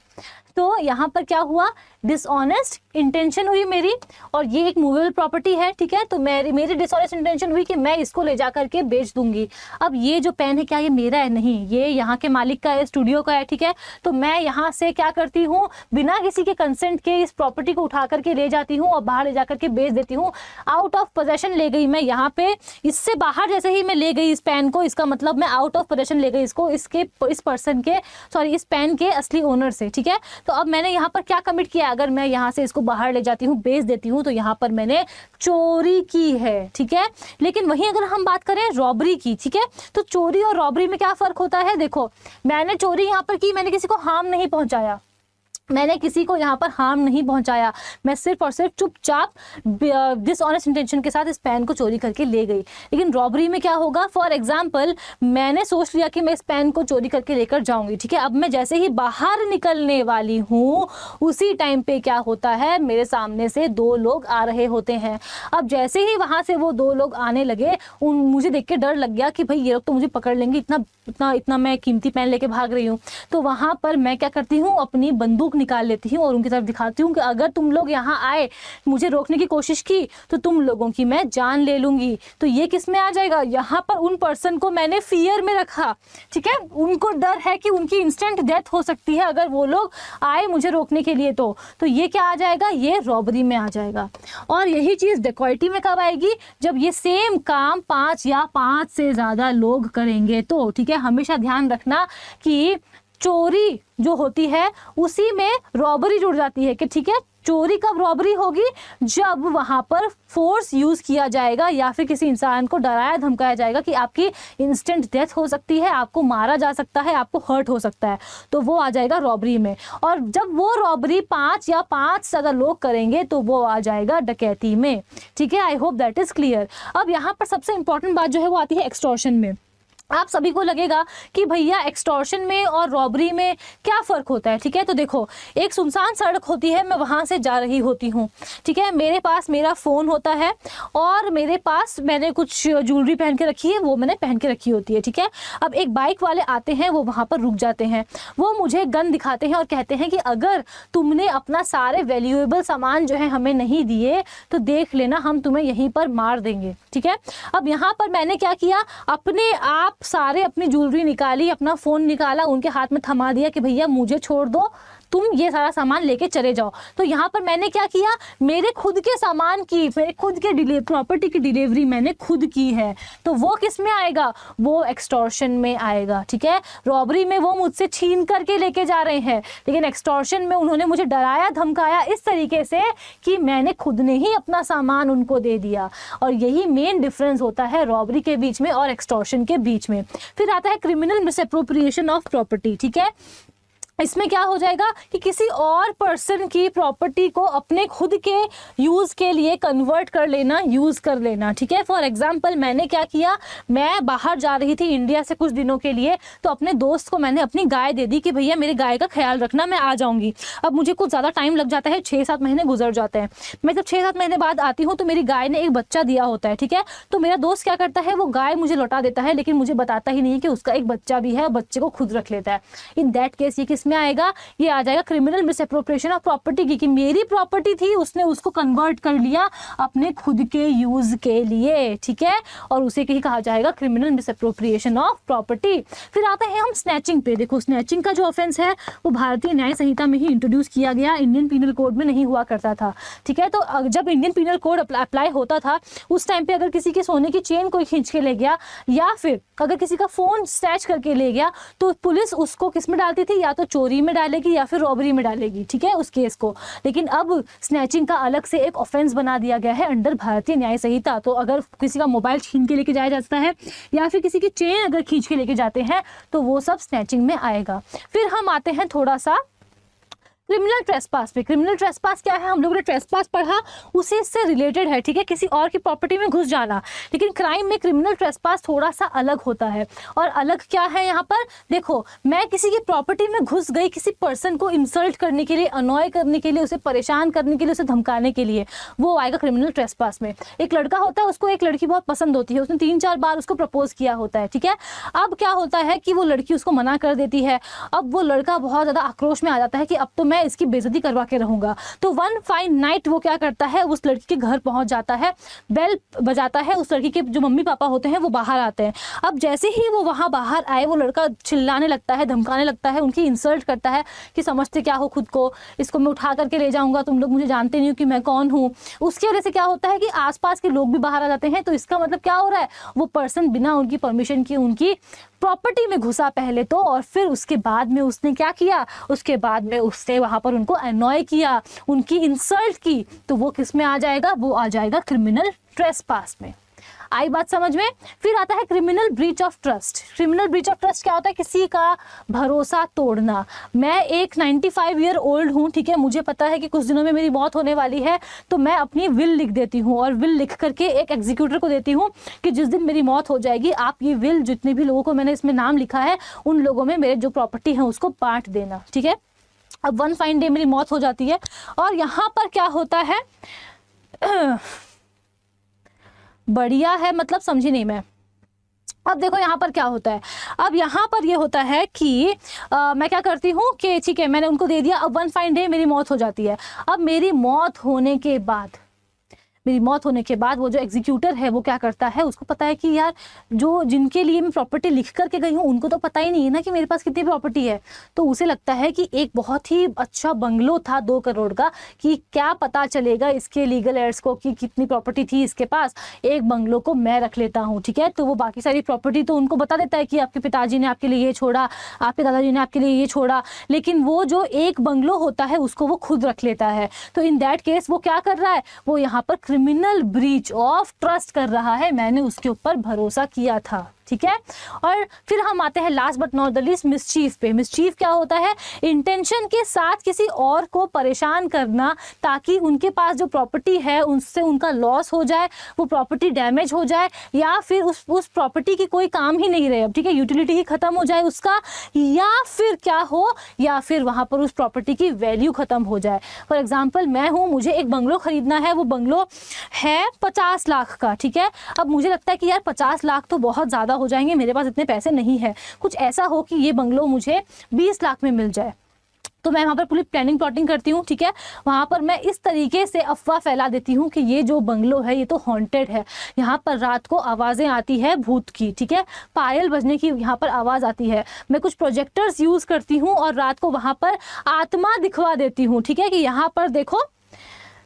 तो यहाँ पर क्या हुआ, डिसऑनेस्ट इंटेंशन हुई मेरी, और ये एक मूवेबल प्रॉपर्टी है, ठीक है, तो मेरी डिसऑनेस्ट इंटेंशन हुई कि मैं इसको ले जा करके बेच दूंगी। अब ये जो पेन है क्या ये मेरा है? नहीं, ये यहाँ के मालिक का है, स्टूडियो का है, ठीक है, तो मैं यहाँ से क्या करती हूँ, बिना किसी के कंसेंट के इस प्रॉपर्टी को उठा करके ले जाती हूँ और बाहर ले जा करके बेच देती हूँ। आउट ऑफ पोजेशन ले गई मैं यहाँ पे, इससे बाहर जैसे ही मैं ले गई इस पेन को, इसका मतलब मैं आउट ऑफ पोजेशन ले गई इसको, इस पर्सन के, सॉरी इस पेन के असली ओनर से, ठीक है। तो अब मैंने यहाँ पर क्या कमिट किया, अगर मैं यहाँ से इसको बाहर ले जाती हूँ बेच देती हूँ, तो यहाँ पर मैंने चोरी की है, ठीक है। लेकिन वहीं अगर हम बात करें रॉबरी की, ठीक है, तो चोरी और रॉबरी में क्या फर्क होता है? देखो मैंने चोरी यहाँ पर की, मैंने किसी को हार्म नहीं पहुंचाया, मैंने किसी को यहाँ पर हार्म नहीं पहुंचाया, मैं सिर्फ और सिर्फ चुपचाप डिसऑनेस्ट इंटेंशन के साथ इस पेन को चोरी करके ले गई। लेकिन रॉबरी में क्या होगा, फॉर एग्जांपल मैंने सोच लिया कि मैं इस पेन को चोरी करके लेकर जाऊंगी, ठीक है, अब मैं जैसे ही बाहर निकलने वाली हूँ उसी टाइम पे क्या होता है, मेरे सामने से 2 लोग आ रहे होते हैं। अब जैसे ही वहां से वो 2 लोग आने लगे, मुझे देख के डर लग गया कि भाई ये लोग तो मुझे पकड़ लेंगे, इतना इतना इतना मैं कीमती पेन लेके भाग रही हूँ। तो वहां पर मैं क्या करती हूँ, अपनी बंदूक निकाल लेती हूँ और उनकी तरफ दिखाती हूँ कि अगर तुम लोग यहाँ आए, मुझे रोकने की कोशिश की, तो तुम लोगों की मैं जान ले लूंगी। तो ये किस में आ जाएगा, यहाँ पर उन पर्सन को मैंने फियर में रखा, ठीक है, उनको डर है कि उनकी इंस्टेंट डेथ हो सकती है अगर वो लोग आए मुझे रोकने के लिए। तो ये क्या आ जाएगा, ये रॉबरी में आ जाएगा। और यही चीज डेकॉइटी में कब आएगी, जब ये सेम काम 5 या 5 से ज्यादा लोग करेंगे तो, ठीक है। हमेशा ध्यान रखना कि चोरी जो होती है उसी में रॉबरी जुड़ जाती है, कि ठीक है, चोरी कब रॉबरी होगी, जब वहां पर फोर्स यूज किया जाएगा या फिर किसी इंसान को डराया धमकाया जाएगा कि आपकी इंस्टेंट डेथ हो सकती है, आपको मारा जा सकता है, आपको हर्ट हो सकता है, तो वो आ जाएगा रॉबरी में। और जब वो रॉबरी 5 या 5 से ज्यादा लोग करेंगे तो वो आ जाएगा डकैती में, ठीक है। I hope that is clear. अब यहाँ पर सबसे इंपॉर्टेंट बात जो है वो आती है एक्सटॉर्शन में। आप सभी को लगेगा कि भैया एक्सटॉर्शन में और रॉबरी में क्या फ़र्क होता है, ठीक है। तो देखो, एक सुनसान सड़क होती है, मैं वहाँ से जा रही होती हूँ, ठीक है, मेरे पास मेरा फ़ोन होता है और मेरे पास मैंने कुछ ज्वेलरी पहन के रखी है, वो मैंने पहन के रखी होती है, ठीक है। अब एक बाइक वाले आते हैं, वो वहाँ पर रुक जाते हैं, वो मुझे गन दिखाते हैं और कहते हैं कि अगर तुमने अपना सारे वैल्यूएबल सामान जो है हमें नहीं दिए तो देख लेना, हम तुम्हें यहीं पर मार देंगे, ठीक है। अब यहाँ पर मैंने क्या किया, अपने आप सारे अपनी ज्वेलरी निकाली, अपना फोन निकाला, उनके हाथ में थमा दिया कि भैया मुझे छोड़ दो, तुम ये सारा सामान लेके चले जाओ। तो यहाँ पर मैंने क्या किया, मेरे खुद के सामान की, मेरे खुद के प्रॉपर्टी की डिलीवरी मैंने खुद की है, तो वो किस में आएगा, वो एक्सटॉर्शन में आएगा, ठीक है। रॉबरी में वो मुझसे छीन करके लेके जा रहे हैं, लेकिन एक्सटॉर्शन में उन्होंने मुझे डराया धमकाया इस तरीके से कि मैंने खुद ने ही अपना सामान उनको दे दिया। और यही मेन डिफरेंस होता है रॉबरी के बीच में और एक्सटॉर्शन के बीच में। फिर आता है क्रिमिनल मिसअप्रोप्रिएशन ऑफ प्रॉपर्टी, ठीक है। इसमें क्या हो जाएगा कि किसी और पर्सन की प्रॉपर्टी को अपने खुद के यूज़ के लिए कन्वर्ट कर लेना, यूज़ कर लेना, ठीक है। फॉर एग्जांपल मैंने क्या किया, मैं बाहर जा रही थी इंडिया से कुछ दिनों के लिए, तो अपने दोस्त को मैंने अपनी गाय दे दी कि भैया मेरी गाय का ख्याल रखना, मैं आ जाऊँगी। अब मुझे कुछ ज़्यादा टाइम लग जाता है, 6-7 महीने गुजर जाते हैं। मैं जब 6-7 महीने बाद आती हूँ तो मेरी गाय ने एक बच्चा दिया होता है, ठीक है। तो मेरा दोस्त क्या करता है, वो गाय मुझे लौटा देता है, लेकिन मुझे बताता ही नहीं है कि उसका एक बच्चा भी है, बच्चे को खुद रख लेता है। इन दैट केस ये किस में आएगा, ये आ जाएगा क्रिमिनल मिसअप्रोप्रिएशन ऑफ प्रॉपर्टी की, कि मेरी प्रॉपर्टी थी, उसने उसको कन्वर्ट कर लिया अपने खुद के यूज के लिए, ठीक है, और उसे ही कहा जाएगा क्रिमिनल मिसअप्रोप्रिएशन ऑफ प्रॉपर्टी। फिर आता है हम स्नैचिंग पे। देखो, स्नैचिंग का जो ऑफेंस है वो भारतीय न्याय संहिता में ही इंट्रोड्यूस किया गया, इंडियन पीनल कोड में नहीं हुआ करता था, ठीक है। तो जब इंडियन पीनल कोड अप्लाई होता था उस टाइम पे अगर किसी की सोने की चेन कोई खींच के ले गया या फिर अगर किसी का फोन स्नैच करके ले गया तो पुलिस उसको किस में डालती थी, या तो चोरी में डालेगी या फिर रॉबरी में डालेगी, ठीक है, उस केस को। लेकिन अब स्नैचिंग का अलग से एक ऑफेंस बना दिया गया है अंडर भारतीय न्याय संहिता। तो अगर किसी का मोबाइल छीन के लेके जाया जाता है या फिर किसी की चेन अगर खींच के लेके जाते हैं तो वो सब स्नैचिंग में आएगा। फिर हम आते हैं थोड़ा सा क्रिमिनल ट्रेसपास पे। क्रिमिनल ट्रेसपास क्या है, हम लोगों ने ट्रेसपास पढ़ा, उसी से रिलेटेड है, ठीक है, किसी और की प्रॉपर्टी में घुस जाना। लेकिन क्राइम में क्रिमिनल ट्रेसपास थोड़ा सा अलग होता है। और अलग क्या है यहाँ पर, देखो, मैं किसी की प्रॉपर्टी में घुस गई किसी पर्सन को इंसल्ट करने के लिए, अनॉय करने के लिए, उसे परेशान करने के लिए, उसे धमकाने के लिए, वो आएगा क्रिमिनल ट्रेसपास में। एक लड़का होता है, उसको एक लड़की बहुत पसंद होती है, उसने 3-4 बार उसको प्रपोज किया होता है, ठीक है। अब क्या होता है कि वो लड़की उसको मना कर देती है। अब वो लड़का बहुत ज़्यादा आक्रोश में आ जाता है कि अब तो मैं इसकी बेइज्जती करवा के रहूंगा। तो वन फाइन नाइट वो क्या करता है, उस लड़की के घर पहुंच जाता है, बेल बजाता है, उस लड़की के जो मम्मी पापा होते हैं वो बाहर आते हैं। अब जैसे ही वो वहां बाहर आए, वो लड़का चिल्लाने लगता है, धमकाने लगता है, उनकी इंसल्ट करता है कि समझते क्या हो खुद को, इसको मैं उठा करके ले जाऊंगा, तुम लोग मुझे जानते नहीं हो कि मैं कौन हूँ। उसकी वजह से क्या होता है कि आसपास के लोग भी बाहर आ जाते हैं। तो इसका मतलब क्या हो रहा है, वो पर्सन बिना उनकी परमिशन की उनकी प्रॉपर्टी में घुसा पहले तो, और फिर उसके बाद में उसने क्या किया, उसके बाद में उसने वहां पर उनको अनॉय किया, उनकी इंसल्ट की। तो वो किस में आ जाएगा, वो आ जाएगा क्रिमिनल ट्रेसपास में। आई बात समझ में। फिर आता है criminal breach of trust. Criminal breach of trust क्या होता है, किसी का भरोसा तोड़ना। मैं एक 95 ईयर ओल्ड हूँ, ठीक है, मुझे पता है कि कुछ दिनों में मेरी मौत होने वाली है, तो मैं अपनी विल लिख देती हूँ और विल लिख करके एक एग्जीक्यूटर को देती हूँ कि जिस दिन मेरी मौत हो जाएगी आप ये विल, जितने भी लोगों को मैंने इसमें नाम लिखा है, उन लोगों में मेरे जो प्रॉपर्टी है उसको बांट देना, ठीक है। अब वन फाइन डे मेरी मौत हो जाती है और यहाँ पर क्या होता है, बढ़िया है, मतलब समझी नहीं मैं। अब देखो यहाँ पर क्या होता है, अब यहाँ पर ये होता है कि मैं क्या करती हूँ कि ठीक है, मैंने उनको दे दिया, अब वन फाइन डे मेरी मौत हो जाती है। अब मेरी मौत होने के बाद वो जो एग्जीक्यूटर है वो क्या करता है, उसको पता है कि यार जो जिनके लिए मैं प्रॉपर्टी लिख करके गई हूँ उनको तो पता ही नहीं है ना कि मेरे पास कितनी प्रॉपर्टी है। तो उसे लगता है कि एक बहुत ही अच्छा बंगलो था 2 करोड़ का, कि क्या पता चलेगा इसके लीगल एयर्स को कि कितनी प्रॉपर्टी थी इसके पास, एक बंगलो को मैं रख लेता हूँ, ठीक है। तो वो बाकी सारी प्रॉपर्टी तो उनको बता देता है कि आपके पिताजी ने आपके लिए ये छोड़ा, आपके दादाजी ने आपके लिए ये छोड़ा, लेकिन वो जो एक बंगलो होता है उसको वो खुद रख लेता है। तो इन दैट केस वो क्या कर रहा है, वो यहाँ पर क्रिमिनल ब्रीच ऑफ ट्रस्ट कर रहा है, मैंने उसके ऊपर भरोसा किया था, ठीक है। और फिर हम आते हैं last but not the least mischief पे। मिसचीफ क्या होता है? इंटेंशन के साथ किसी और को परेशान करना ताकि उनके पास जो प्रॉपर्टी है उससे उनका लॉस हो जाए, वो प्रॉपर्टी डैमेज हो जाए, या फिर उस प्रॉपर्टी की कोई काम ही नहीं रहे अब, ठीक है, यूटिलिटी ही खत्म हो जाए उसका, या फिर क्या हो, या फिर वहां पर उस प्रॉपर्टी की वैल्यू खत्म हो जाए। फॉर एग्जाम्पल मैं हूँ, मुझे एक बंगलो खरीदना है, वो बंगलो है 50 लाख का, ठीक है। अब मुझे लगता है कि यार 50 लाख तो बहुत ज़्यादा हो जाएंगे, मेरे पास इतने पैसे नहीं है। कुछ ऐसा हो कि ये बंगलो मुझे 20 लाख में मिल जाए, तो मैं वहाँ पर पूरी प्लानिंग प्लॉटिंग करती हूँ, ठीक है। वहाँ पर मैं इस तरीके से अफवाह फैला देती हूँ कि ये जो बंगलो है ये तो हॉन्टेड है, यहाँ पर रात को आवाज़ें आती है भूत की, ठीक है, पायल बजने की यहाँ पर आवाज़ आती है। मैं कुछ प्रोजेक्टर्स यूज़ करती हूँ और रात को वहाँ पर आत्मा दिखवा देती हूँ, ठीक है, कि यहाँ पर देखो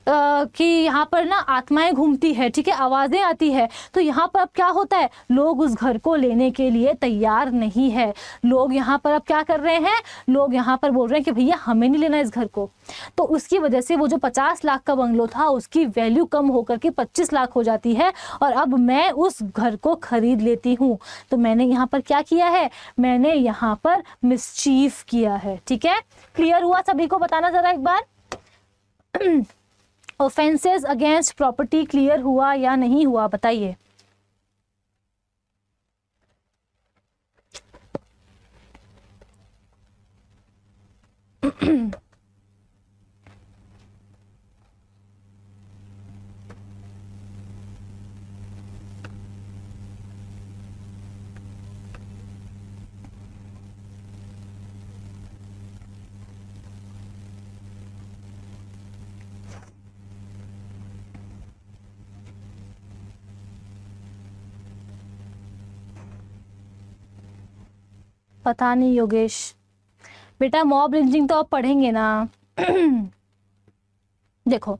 कि यहाँ पर ना आत्माएं घूमती है, ठीक है, आवाज़ें आती है। तो यहाँ पर अब क्या होता है, लोग उस घर को लेने के लिए तैयार नहीं है। लोग यहाँ पर अब क्या कर रहे हैं, लोग यहाँ पर बोल रहे हैं कि भैया हमें नहीं लेना इस घर को। तो उसकी वजह से वो जो 50 लाख का बंगलो था उसकी वैल्यू कम होकर के 25 लाख हो जाती है, और अब मैं उस घर को खरीद लेती हूँ। तो मैंने यहाँ पर क्या किया है, मैंने यहाँ पर मिसचीफ किया है, ठीक है। क्लियर हुआ सभी को? बताना ज़रा एक बार। ऑफेंसेस अगेंस्ट प्रॉपर्टी क्लियर हुआ या नहीं हुआ, बताइए। पता नहीं योगेश बेटा, मॉब लिंचिंग तो आप पढ़ेंगे ना। देखो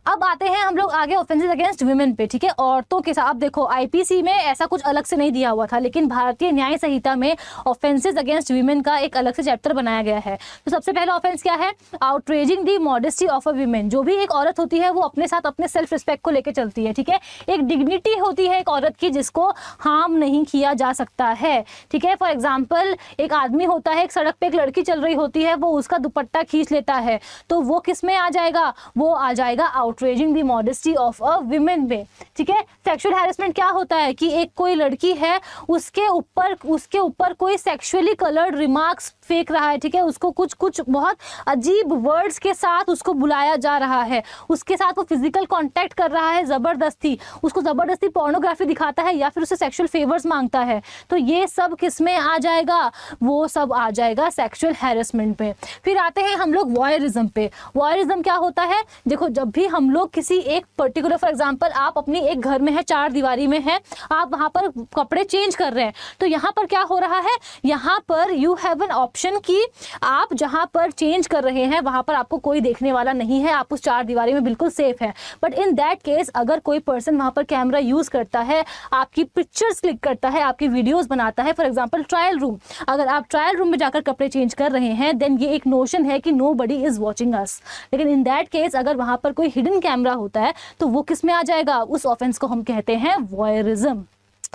अब आते हैं हम लोग आगे ऑफेंसेस अगेंस्ट वुमेन पे, ठीक है, औरतों के साथ। अब देखो आईपीसी में ऐसा कुछ अलग से नहीं दिया हुआ था, लेकिन भारतीय न्याय संहिता में ऑफेंसेस अगेंस्ट वुमेन का एक अलग से चैप्टर बनाया गया है। तो सबसे पहला ऑफेंस क्या है, outraging the modesty of a women. जो भी एक औरत होती है वो अपने साथ अपने सेल्फ रिस्पेक्ट को लेकर चलती है, ठीक है, एक डिग्निटी होती है एक औरत की जिसको हार्म नहीं किया जा सकता है, ठीक है। फॉर एग्जाम्पल एक आदमी होता है, एक सड़क पे एक लड़की चल रही होती है, वो उसका दुपट्टा खींच लेता है, तो वो किस में आ जाएगा, वो आ जाएगा outraging the modesty of a women में, ठीक है। सेक्सुअल हैरेसमेंट क्या होता है कि एक कोई लड़की है, उसके ऊपर कोई सेक्सुअली कलर्ड रिमार्क्स फेंक रहा है, ठीक है, उसको कुछ बहुत अजीब वर्ड्स के साथ उसको बुलाया जा रहा है, उसके साथ वो फिजिकल कांटेक्ट कर रहा है जबरदस्ती, उसको जबरदस्ती पोर्नोग्राफी दिखाता है या फिर उससे सेक्सुअल फेवर्स मांगता है, तो ये सब किस में आ जाएगा, वो सब आ जाएगा सेक्सुअल हैरेसमेंट पे। फिर आते हैं हम लोग वॉयरिज्म पे। वॉयरिज्म क्या होता है, देखो जब भी हम लोग किसी एक पर्टिकुलर, फॉर एग्जांपल आप अपनी एक घर में है, 4 दीवारी में है, आप वहां पर कपड़े चेंज कर रहे हैं, तो यहाँ पर क्या हो रहा है, यहाँ पर यू हैव एन ऑप्शन कि आप जहां पर चेंज कर रहे हैं वहां पर आपको कोई देखने वाला नहीं है, आप उस 4 दीवारी में बिल्कुल सेफ है। बट इन दैट केस अगर कोई पर्सन वहां पर कैमरा यूज करता है, आपकी पिक्चर्स क्लिक करता है, आपकी वीडियोस बनाता है, फॉर एग्जांपल ट्रायल रूम, अगर आप ट्रायल रूम में जाकर कपड़े चेंज कर रहे हैं, देन ये एक नोशन है कि नोबडी इज वॉचिंग अस। लेकिन इन दैट केस अगर वहां पर कोई हिडन कैमरा होता है तो वो किस में आ जाएगा, उस ऑफेंस को हम कहते हैं voyeurism.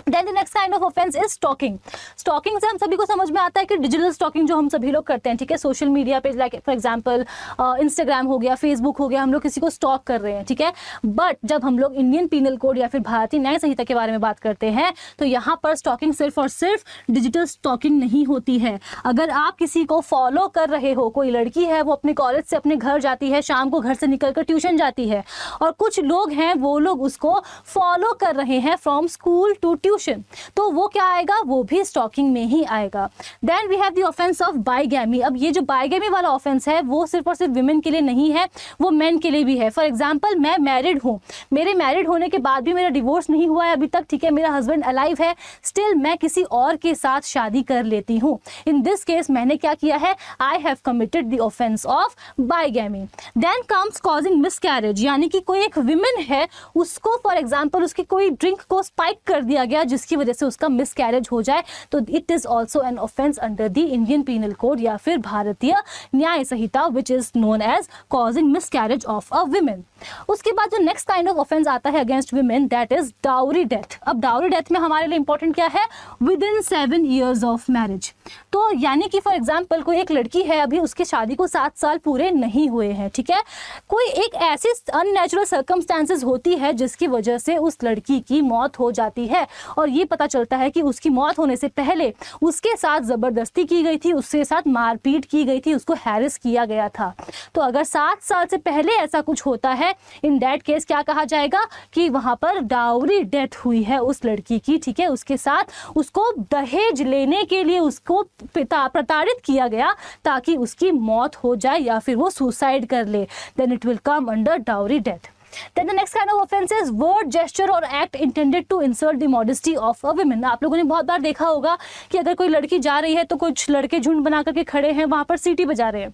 Then the next kind of offense is stalking. Stalking से हम सभी को समझ में आता है कि डिजिटल स्टॉकिंग जो हम सभी लोग करते हैं, ठीक है, सोशल मीडिया पे, लाइक फॉर एग्जांपल इंस्टाग्राम हो गया, फेसबुक हो गया, हम लोग किसी को स्टॉक कर रहे हैं, ठीक है। बट जब हम लोग इंडियन पीनल कोड या फिर भारतीय न्याय संहिता के बारे में बात करते हैं तो यहाँ पर स्टॉकिंग सिर्फ और सिर्फ डिजिटल स्टॉकिंग नहीं होती है। अगर आप किसी को फॉलो कर रहे हो, कोई लड़की है वो अपने कॉलेज से अपने घर जाती है, शाम को घर से निकलकर ट्यूशन जाती है, और कुछ लोग हैं वो लोग उसको फॉलो कर रहे हैं फ्रॉम स्कूल टू ट्यूशन, तो वो क्या आएगा, वो भी स्टॉकिंग में ही आएगा। Then we have the offence of bigamy. अब ये जो बाइगैमी वाला ऑफेंस है वो सिर्फ और सिर्फ विमेन के लिए नहीं है, वो मेन के लिए भी है। फॉर एग्जांपल मैं मैरिड हूँ, मेरे मैरिड होने के बाद भी मेरा डिवोर्स नहीं हुआ है अभी तक, ठीक है, मेरा हस्बैंड अलाइव है, स्टिल मैं किसी और के साथ शादी कर लेती हूँ। इन दिस केस मैंने क्या किया है, I have committed the offence of bigamy. Then comes causing miscarriage, यानी कि कोई एक विमेन है, उसको फॉर एग्जाम्पल उसकी कोई ड्रिंक को स्पाइक कर दिया गया गया जिसकी वजह से उसका मिसकैरेज हो जाए, तो it is also an offence under the Indian penal code या फिर भारतीय न्याय संहिता, which is known as causing miscarriage of a women. उसके बाद जो नेक्स्ट काइंड ऑफ ऑफेंस आता है against women, that is dowry death. अब डाउरी डेथ में हमारे लिए इंपॉर्टेंट क्या है, with in 7 years of marriage. तो यानी कि फॉर एग्जाम्पल कोई एक लड़की है, अभी उसके शादी को 7 साल पूरे नहीं हुए हैं, ठीक है, कोई एक ऐसी अननेचुरल सर्कमस्टांसेस होती है जिसकी वजह से उस लड़की की मौत हो जाती है, और ये पता चलता है कि उसकी मौत होने से पहले उसके साथ जबरदस्ती की गई थी, उसके साथ मारपीट की गई थी, उसको हैरेस किया गया था। तो अगर 7 साल से पहले ऐसा कुछ होता है, इन दैट केस क्या कहा जाएगा कि वहां पर डाउरी डेथ हुई है उस लड़की की, ठीक है, उसके साथ उसको दहेज लेने के लिए उसको प्रताड़ित किया गया ताकि उसकी मौत हो जाए या फिर वो सुसाइड कर ले, then it will come under dowry death. Then the next kind of offense is word, gesture or act intended to insult the modesty of a woman। आप लोगों ने बहुत बार देखा होगा कि अगर कोई लड़की जा रही है तो कुछ लड़के झुंड बना करके खड़े हैं, वहां पर सीटी बजा रहे हैं,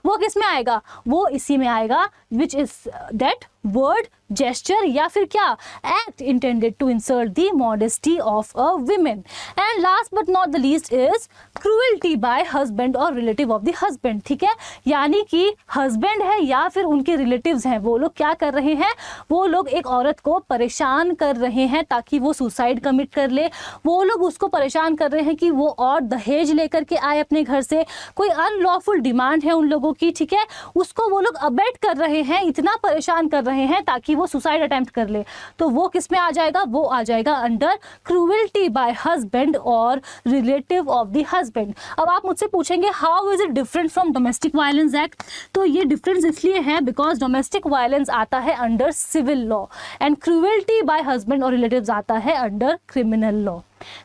वो किस में आएगा, वो इसी में आएगा, which is that word, gesture या फिर क्या, act intended to insult the modesty of a women. And last but not the least is cruelty by husband और रिलेटिव ऑफ द हस्बैंड, ठीक है, यानी कि हस्बैंड है या फिर उनके रिलेटिव्स हैं, वो लोग क्या कर रहे हैं, वो लोग एक औरत को परेशान कर रहे हैं ताकि वो सुसाइड कमिट कर ले, वो लोग उसको परेशान कर रहे हैं कि वो और दहेज लेकर के आए अपने घर से, कोई अनलॉफुल डिमांड है उन लोगों की, ठीक है, उसको वो लोग अबेट कर रहे हैं, इतना परेशान कर रहे हैं ताकि वो सुसाइड अटेम्प्ट कर ले, तो वो किस में आ जाएगा, वो आ जाएगा अंडर क्रूएल्टी बाय हस्बैंड और रिलेटिव ऑफ द हस्बैंड। अब आप मुझसे पूछेंगे how is it different from domestic violence act, तो ये डिफरेंस इसलिए है बिकॉज डोमेस्टिक वायलेंस आता है under civil law and cruelty by husband और रिलेटिव्स आता है अंडर क्रिमिनल लॉ,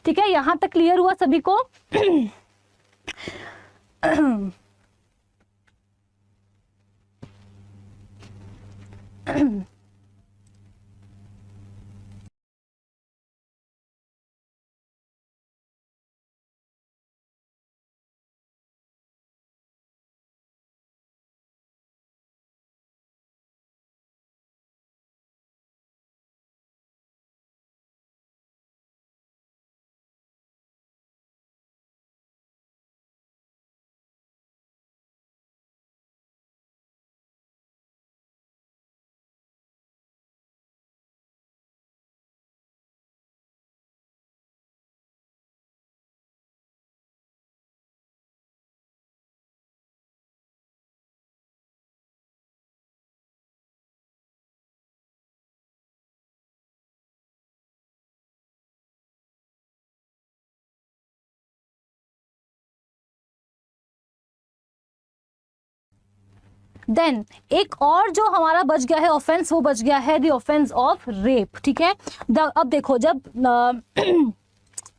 ठीक है, यहां तक क्लियर हुआ सभी को। देन एक और जो हमारा बच गया है ऑफेंस, वो बच गया है द ऑफेंस ऑफ रेप, ठीक है। अब देखो जब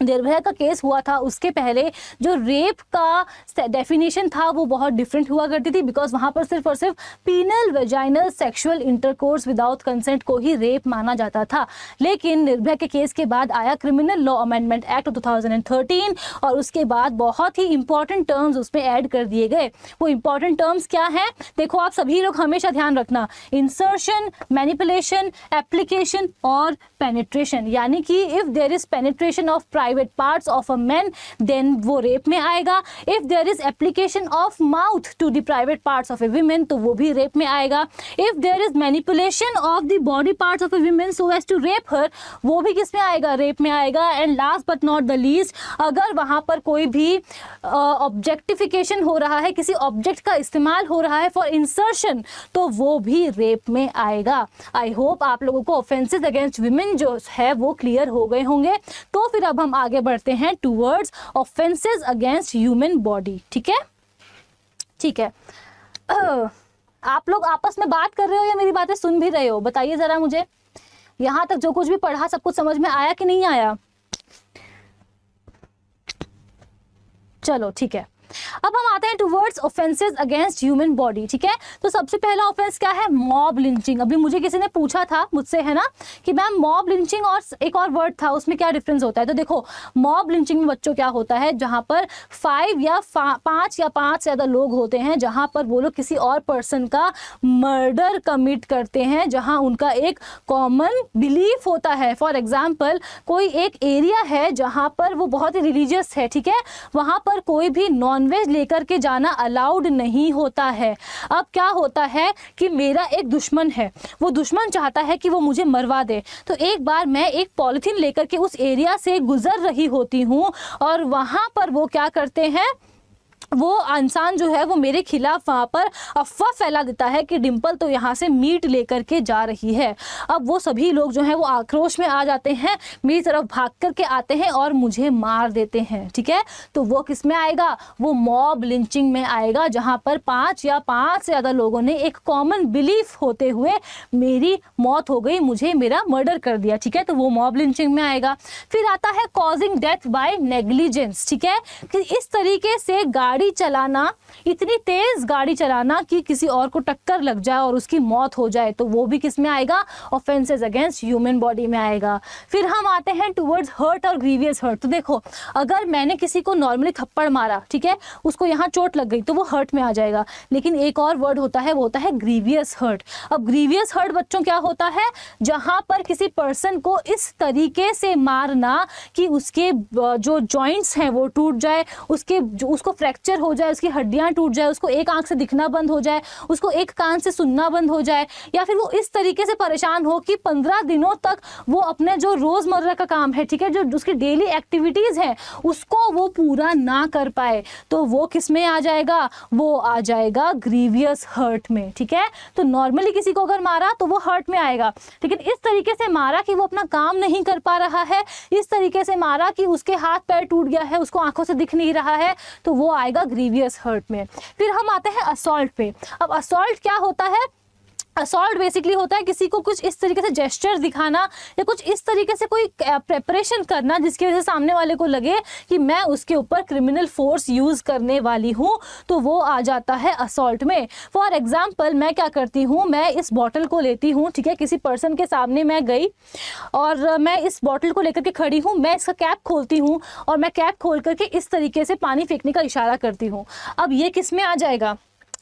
निर्भया का केस हुआ था उसके पहले जो रेप का डेफिनेशन था वो बहुत डिफरेंट हुआ करती थी, बिकॉज वहां पर सिर्फ और सिर्फ penal vaginal sexual intercourse without consent को ही रेप माना जाता था। लेकिन निर्भया के केस के बाद आया क्रिमिनल लॉ अमेंडमेंट एक्ट 2013 और उसके बाद बहुत ही इंपॉर्टेंट टर्म्स उसमें ऐड कर दिए गए। वो इंपॉर्टेंट टर्म्स क्या हैं, देखो आप सभी लोग हमेशा ध्यान रखना, इंसर्शन, मैनिपुलेशन, एप्लीकेशन और पेनिट्रेशन, यानी कि if there is penetration of private parts of a man then वो रेप में आएगा, if there is application of mouth to the private parts of a women तो वो भी रेप में आएगा, if there is manipulation of the body parts of a women so as to rape her वो भी किस में आएगा, रेप में आएगा। And last but not the least, अगर वहां पर कोई भी ऑब्जेक्टिफिकेशन हो रहा है, किसी ऑब्जेक्ट का इस्तेमाल हो रहा है फॉर इंसर्शन तो वो भी रेप में आएगा। आई होप आप लोगों को ऑफेंसेस अगेंस्ट विमेन जो है वो क्लियर हो गए होंगे। तो फिर अब हम आगे बढ़ते हैं towards offences against human body, ठीक है, ठीक है। आप लोग आपस में बात कर रहे हो या मेरी बातें सुन भी रहे हो, बताइए जरा मुझे। यहां तक जो कुछ भी पढ़ा सब कुछ समझ में आया कि नहीं आया? चलो ठीक है। अब हम आते हैं towards offences against human body, ठीक है। तो सबसे पहला ऑफेंस क्या है, मॉब लिंचिंग। अभी मुझे किसी ने पूछा था मुझसे, है ना, कि मैम मॉब लिंचिंग और एक और वर्ड था, उसमें क्या डिफरेंस होता है। तो देखो मॉब लिंचिंग में बच्चों क्या होता है, जहां पर 5 या 5 से ज्यादा लोग होते हैं, जहां पर वो लोग किसी और पर्सन का मर्डर कमिट करते हैं, जहां उनका एक कॉमन बिलीफ होता है। फॉर एग्जाम्पल कोई एक एरिया है जहां पर वो बहुत ही रिलीजियस है, ठीक है, वहां पर कोई भी नॉनवेज लेकर के जाना अलाउड नहीं होता है। अब क्या होता है कि मेरा एक दुश्मन है, वो दुश्मन चाहता है कि वो मुझे मरवा दे। तो एक बार मैं एक पॉलिथीन लेकर के उस एरिया से गुजर रही होती हूँ और वहां पर वो क्या करते हैं, वो इंसान जो है वो मेरे खिलाफ वहाँ पर अफवाह फैला देता है कि डिम्पल तो यहाँ से मीट लेकर के जा रही है। अब वो सभी लोग जो हैं वो आक्रोश में आ जाते हैं, मेरी तरफ भाग करके आते हैं और मुझे मार देते हैं, ठीक है। तो वो किस में आएगा, वो मॉब लिंचिंग में आएगा, जहाँ पर 5 या 5 से ज़्यादा लोगों ने एक कॉमन बिलीफ होते हुए मेरी मौत हो गई, मुझे मेरा मर्डर कर दिया, ठीक है। तो वो मॉब लिंचिंग में आएगा। फिर आता है कॉजिंग डेथ बाय नेग्लिजेंस, ठीक है, कि इस तरीके से गाड़ी चलाना, इतनी तेज गाड़ी चलाना कि किसी और को टक्कर लग जाए और उसकी मौत हो जाए, तो वो भी किस में आएगा, ऑफेंसेस अगेंस्ट ह्यूमन बॉडी में आएगा। फिर हम आते हैं टुवर्ड्स हर्ट और ग्रीवियस हर्ट। तो देखो अगर मैंने किसी को नॉर्मली थप्पड़ मारा, ठीक है, उसको यहाँ चोट लग गई तो वो हर्ट में आ जाएगा, लेकिन एक और वर्ड होता है, वो होता है ग्रीवियस हर्ट। अब ग्रीवियस हर्ट बच्चों क्या होता है, जहां पर किसी पर्सन को इस तरीके से मारना कि उसके जो जॉइंट्स हैं वो टूट जाए, उसको फ्रैक्चर हो जाए, उसकी हड्डियां टूट जाए, उसको एक आंख से दिखना बंद हो जाए, उसको एक कान से सुनना बंद हो जाए, या फिर वो इस तरीके से परेशान हो कि 15 दिनों तक वो अपने जो रोजमर्रा का काम है, ठीक है, जो उसकी डेली एक्टिविटीज है उसको वो पूरा ना कर पाए, तो वो किस में आ जाएगा, वो आ जाएगा ग्रीवियस हर्ट में, ठीक है। तो नॉर्मली किसी को अगर मारा तो वो हर्ट में आएगा, लेकिन इस तरीके से मारा कि वो अपना काम नहीं कर पा रहा है, इस तरीके से मारा कि उसके हाथ पैर टूट गया है, उसको आंखों से दिख नहीं रहा है, तो वो आएगा ग्रीवियस हर्ट में। फिर हम आते हैं असॉल्ट पे। अब असॉल्ट क्या होता है, असॉल्ट बेसिकली होता है किसी को कुछ इस तरीके से जेस्चर दिखाना या कुछ इस तरीके से कोई प्रेपरेशन करना जिसकी वजह से सामने वाले को लगे कि मैं उसके ऊपर क्रिमिनल फोर्स यूज करने वाली हूँ, तो वो आ जाता है असॉल्ट में। फॉर एग्जाम्पल मैं क्या करती हूँ, मैं इस बॉटल को लेती हूँ, ठीक है, किसी पर्सन के सामने मैं गई और मैं इस बॉटल को लेकर के खड़ी हूँ, मैं इसका कैप खोलती हूँ और मैं कैप खोल करके इस तरीके से पानी फेंकने का इशारा करती हूँ। अब ये किस में आ जाएगा,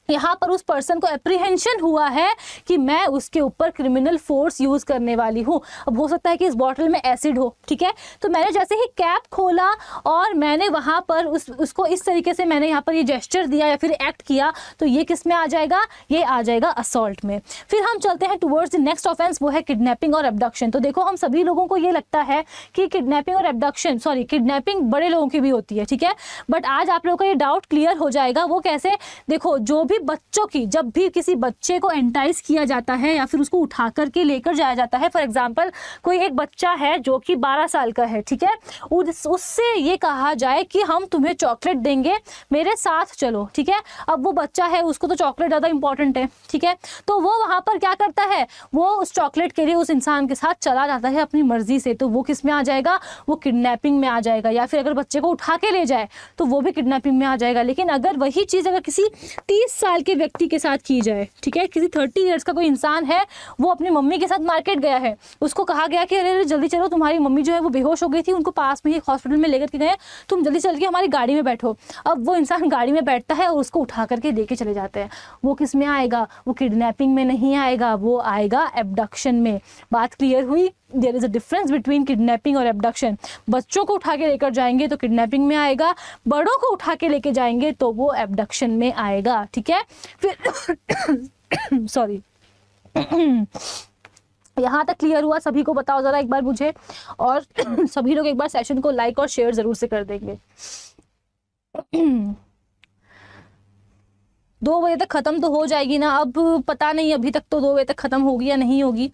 यहाँ पर उस पर्सन को एप्रीहेंशन हुआ है कि मैं उसके ऊपर क्रिमिनल फोर्स यूज करने वाली हूँ। अब हो सकता है कि इस बॉटल में एसिड हो, ठीक है, तो मैंने जैसे ही कैप खोला और मैंने वहाँ पर उसको इस तरीके से मैंने यहाँ पर ये जेस्चर दिया या फिर एक्ट किया, तो ये किस में आ जाएगा, ये आ जाएगा असॉल्ट में। फिर हम चलते हैं टुवर्ड्स द नेक्स्ट ऑफेंस, वो है किडनैपिंग और एब्डक्शन। तो देखो हम सभी लोगों को ये लगता है कि किडनैपिंग और एब्डक्शन, सॉरी किडनैपिंग बड़े लोगों की भी होती है, ठीक है, बट आज आप लोगों का ये डाउट क्लियर हो जाएगा। वो कैसे, देखो जो भी बच्चों की, जब भी किसी बच्चे को एंटाइज किया जाता है या फिर उसको उठा करके लेकर जाया जाता है, फॉर एग्जांपल कोई एक बच्चा है जो कि 12 साल का है, ठीक है, उससे ये कहा जाए कि हम तुम्हें चॉकलेट देंगे, मेरे साथ चलो, ठीक है। अब वो बच्चा है, उसको तो चॉकलेट ज़्यादा इंपॉर्टेंट है, ठीक है, तो वो वहाँ पर क्या करता है, वो उस चॉकलेट के लिए उस इंसान के साथ चला जाता है अपनी मर्जी से, तो वो किस में आ जाएगा, वो किडनैपिंग में आ जाएगा। या फिर अगर बच्चे को उठा के ले जाए तो वो भी किडनैपिंग में आ जाएगा। लेकिन अगर वही चीज़ अगर किसी 30 साल के व्यक्ति के साथ की जाए, ठीक है, किसी 30 ईयर्स का कोई इंसान है, वो अपनी मम्मी के साथ मार्केट गया है, उसको कहा गया कि अरे जल्दी चलो, तुम्हारी मम्मी जो है वो बेहोश हो गई थी, उनको पास में ही हॉस्पिटल में लेकर के गए, तुम जल्दी चल के हमारी गाड़ी में बैठो। अब वो इंसान गाड़ी में बैठता है और उसको उठा करके लेके चले जाते हैं, वो किस में आएगा, वो किडनैपिंग में नहीं आएगा, वो आएगा एब्डक्शन में। बात क्लियर हुई? There is a difference between kidnapping और एब्डक्शन। बच्चों को उठा के लेकर जाएंगे तो किडनैपिंग में आएगा, बड़ों को उठा के लेके जाएंगे तो वो एब्डक्शन में आएगा, ठीक है। फिर सॉरी यहाँ तक क्लियर हुआ? सभी को बताओ जरा एक बार मुझे, और सभी लोग एक बार सेशन को लाइक और शेयर जरूर से कर देंगे। 2 बजे तक खत्म तो हो जाएगी ना, अब पता नहीं, अभी तक तो 2 बजे तक खत्म होगी या नहीं होगी।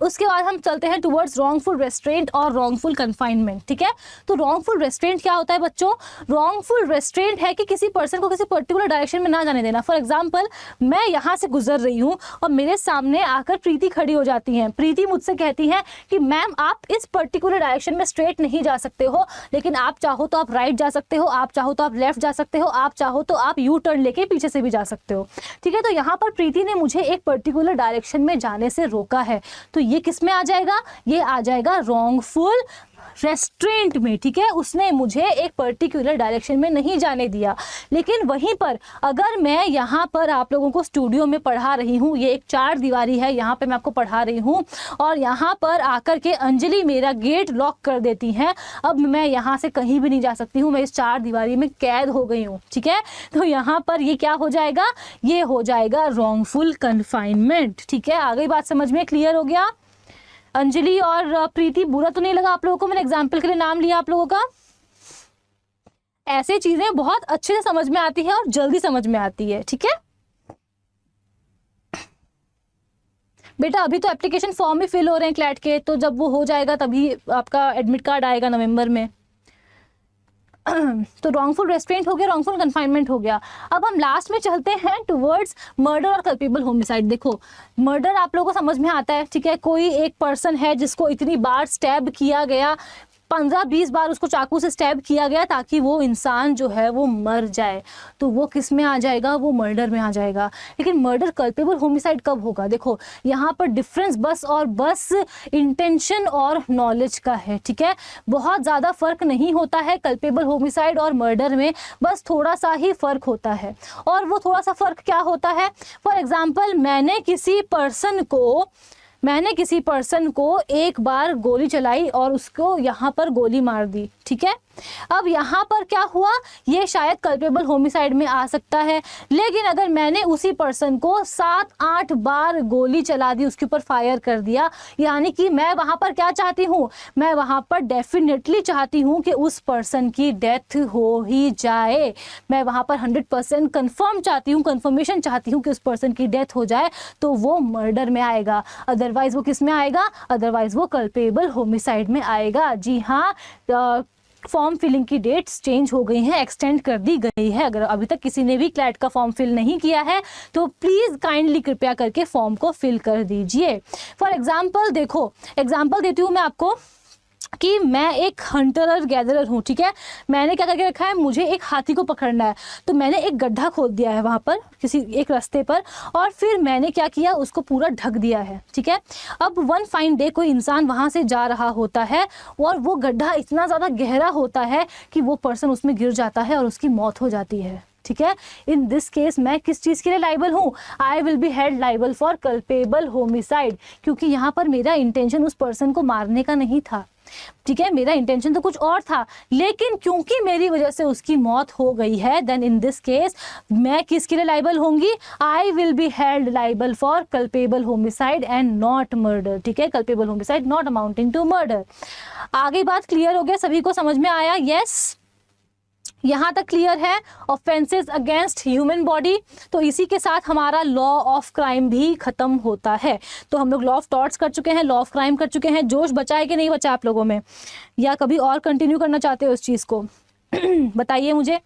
उसके बाद हम चलते हैं टुवर्ड्स रॉन्गफुल रेस्ट्रेंट और रॉन्गफुल कन्फाइनमेंट, ठीक है। तो रॉन्गफुल रेस्ट्रेंट क्या होता है बच्चों? रॉन्गफुल रेस्ट्रेंट है कि किसी पर्सन को किसी पर्टिकुलर डायरेक्शन में ना जाने देना। फॉर एग्जाम्पल, मैं यहाँ से गुजर रही हूँ और मेरे सामने आकर प्रीति खड़ी हो जाती हैं। प्रीति मुझसे कहती है कि मैम आप इस पर्टिकुलर डायरेक्शन में स्ट्रेट नहीं जा सकते हो, लेकिन आप चाहो तो आप राइट जा सकते हो, आप चाहो तो आप लेफ्ट जा सकते हो, आप चाहो तो आप यू टर्न लेके पीछे से भी जा सकते हो, ठीक है। तो यहाँ पर प्रीति ने मुझे एक पर्टिकुलर डायरेक्शन में जाने से रोका है, तो ये किस में आ जाएगा? ये आ जाएगा रॉन्गफुल रेस्ट्रेंट में, ठीक है। उसने मुझे एक पर्टिकुलर डायरेक्शन में नहीं जाने दिया। लेकिन वहीं पर अगर मैं यहाँ पर आप लोगों को स्टूडियो में पढ़ा रही हूँ, ये एक 4 दीवारी है, यहाँ पे मैं आपको पढ़ा रही हूँ, और यहाँ पर आकर के अंजलि मेरा गेट लॉक कर देती है, अब मैं यहाँ से कहीं भी नहीं जा सकती हूँ, मैं इस 4 दीवारी में कैद हो गई हूँ, ठीक है। तो यहाँ पर ये क्या हो जाएगा? ये हो जाएगा रॉन्गफुल कन्फाइनमेंट, ठीक है। आ गई बात समझ में? क्लियर हो गया? अंजलि और प्रीति, बुरा तो नहीं लगा आप लोगों को? मैंने एग्जाम्पल के लिए नाम लिया आप लोगों का। ऐसे चीजें बहुत अच्छे से समझ में आती है और जल्दी समझ में आती है, ठीक है बेटा। अभी तो एप्लीकेशन फॉर्म भी फिल हो रहे हैं क्लैट के, तो जब वो हो जाएगा तभी आपका एडमिट कार्ड आएगा नवंबर में। तो रॉन्गफुल रेस्ट्रेंट हो गया, रॉन्गफुल कन्फाइनमेंट हो गया। अब हम लास्ट में चलते हैं टुवर्ड्स मर्डर और कल्पेबल होमिसाइड। देखो, मर्डर आप लोगों को समझ में आता है, ठीक है। कोई एक पर्सन है जिसको इतनी बार स्टैब किया गया, 15-20 बार उसको चाकू से स्टैब किया गया ताकि वो इंसान जो है वो मर जाए, तो वो किस में आ जाएगा? वो मर्डर में आ जाएगा। लेकिन मर्डर कल्पेबल होमिसाइड कब होगा? देखो, यहाँ पर डिफरेंस बस इंटेंशन और नॉलेज का है, ठीक है। बहुत ज़्यादा फर्क नहीं होता है कल्पेबल होमिसाइड और मर्डर में, बस थोड़ा सा ही फर्क होता है। और वो थोड़ा सा फर्क क्या होता है? फॉर एग्जाम्पल, मैंने किसी पर्सन को एक बार गोली चलाई और उसको यहाँ पर गोली मार दी, ठीक है। अब यहाँ पर क्या हुआ? ये शायद कल्पेबल होमिसाइड में आ सकता है। लेकिन अगर मैंने उसी पर्सन को 7-8 बार गोली चला दी, उसके ऊपर फायर कर दिया, यानी कि मैं वहाँ पर क्या चाहती हूँ? मैं वहाँ पर डेफिनेटली चाहती हूँ कि उस पर्सन की डेथ हो ही जाए। मैं वहाँ पर 100% कंफर्म चाहती हूँ, कंफर्मेशन चाहती हूँ कि उस पर्सन की डेथ हो जाए, तो वो मर्डर में आएगा। अदरवाइज वो किस में आएगा? अदरवाइज वो कल्पेबल होमिसाइड में आएगा। जी हाँ, फॉर्म फिलिंग की डेट्स चेंज हो गई हैं, एक्सटेंड कर दी गई है। अगर अभी तक किसी ने भी क्लैट का फॉर्म फिल नहीं किया है तो प्लीज़ काइंडली कृपया करके फॉर्म को फिल कर दीजिए। फॉर एग्जाम्पल, देखो एग्जाम्पल देती हूँ मैं आपको कि मैं एक हंटर और गैदरर हूँ, ठीक है। मैंने क्या करके रखा है? मुझे एक हाथी को पकड़ना है, तो मैंने एक गड्ढा खोद दिया है वहाँ पर किसी एक रास्ते पर, और फिर मैंने क्या किया? उसको पूरा ढक दिया है, ठीक है। अब वन फाइन डे कोई इंसान वहाँ से जा रहा होता है और वो गड्ढा इतना ज़्यादा गहरा होता है कि वो पर्सन उसमें गिर जाता है और उसकी मौत हो जाती है, ठीक है। इन दिस केस मैं किस चीज़ के लिए लाइबल हूँ? आई will be held liable for culpable homicide, क्योंकि यहाँ पर मेरा इंटेंशन उस पर्सन को मारने का नहीं था, ठीक है। मेरा इंटेंशन तो कुछ और था, लेकिन क्योंकि मेरी वजह से उसकी मौत हो गई है, देन इन दिस केस मैं किसके लिए लाइबल होंगी? I will be held liable for culpable homicide and not murder, ठीक है। Culpable homicide not amounting to murder. आगे बात क्लियर हो गया? सभी को समझ में आया? यस, यहाँ तक क्लियर है। ऑफेंसेस अगेंस्ट ह्यूमन बॉडी, तो इसी के साथ हमारा लॉ ऑफ क्राइम भी खत्म होता है। तो हम लोग लॉ ऑफ टॉर्ट्स कर चुके हैं, लॉ ऑफ क्राइम कर चुके हैं। जोश बचा है कि नहीं बचा आप लोगों में, या कभी और कंटिन्यू करना चाहते हो इस चीज़ को? बताइए मुझे।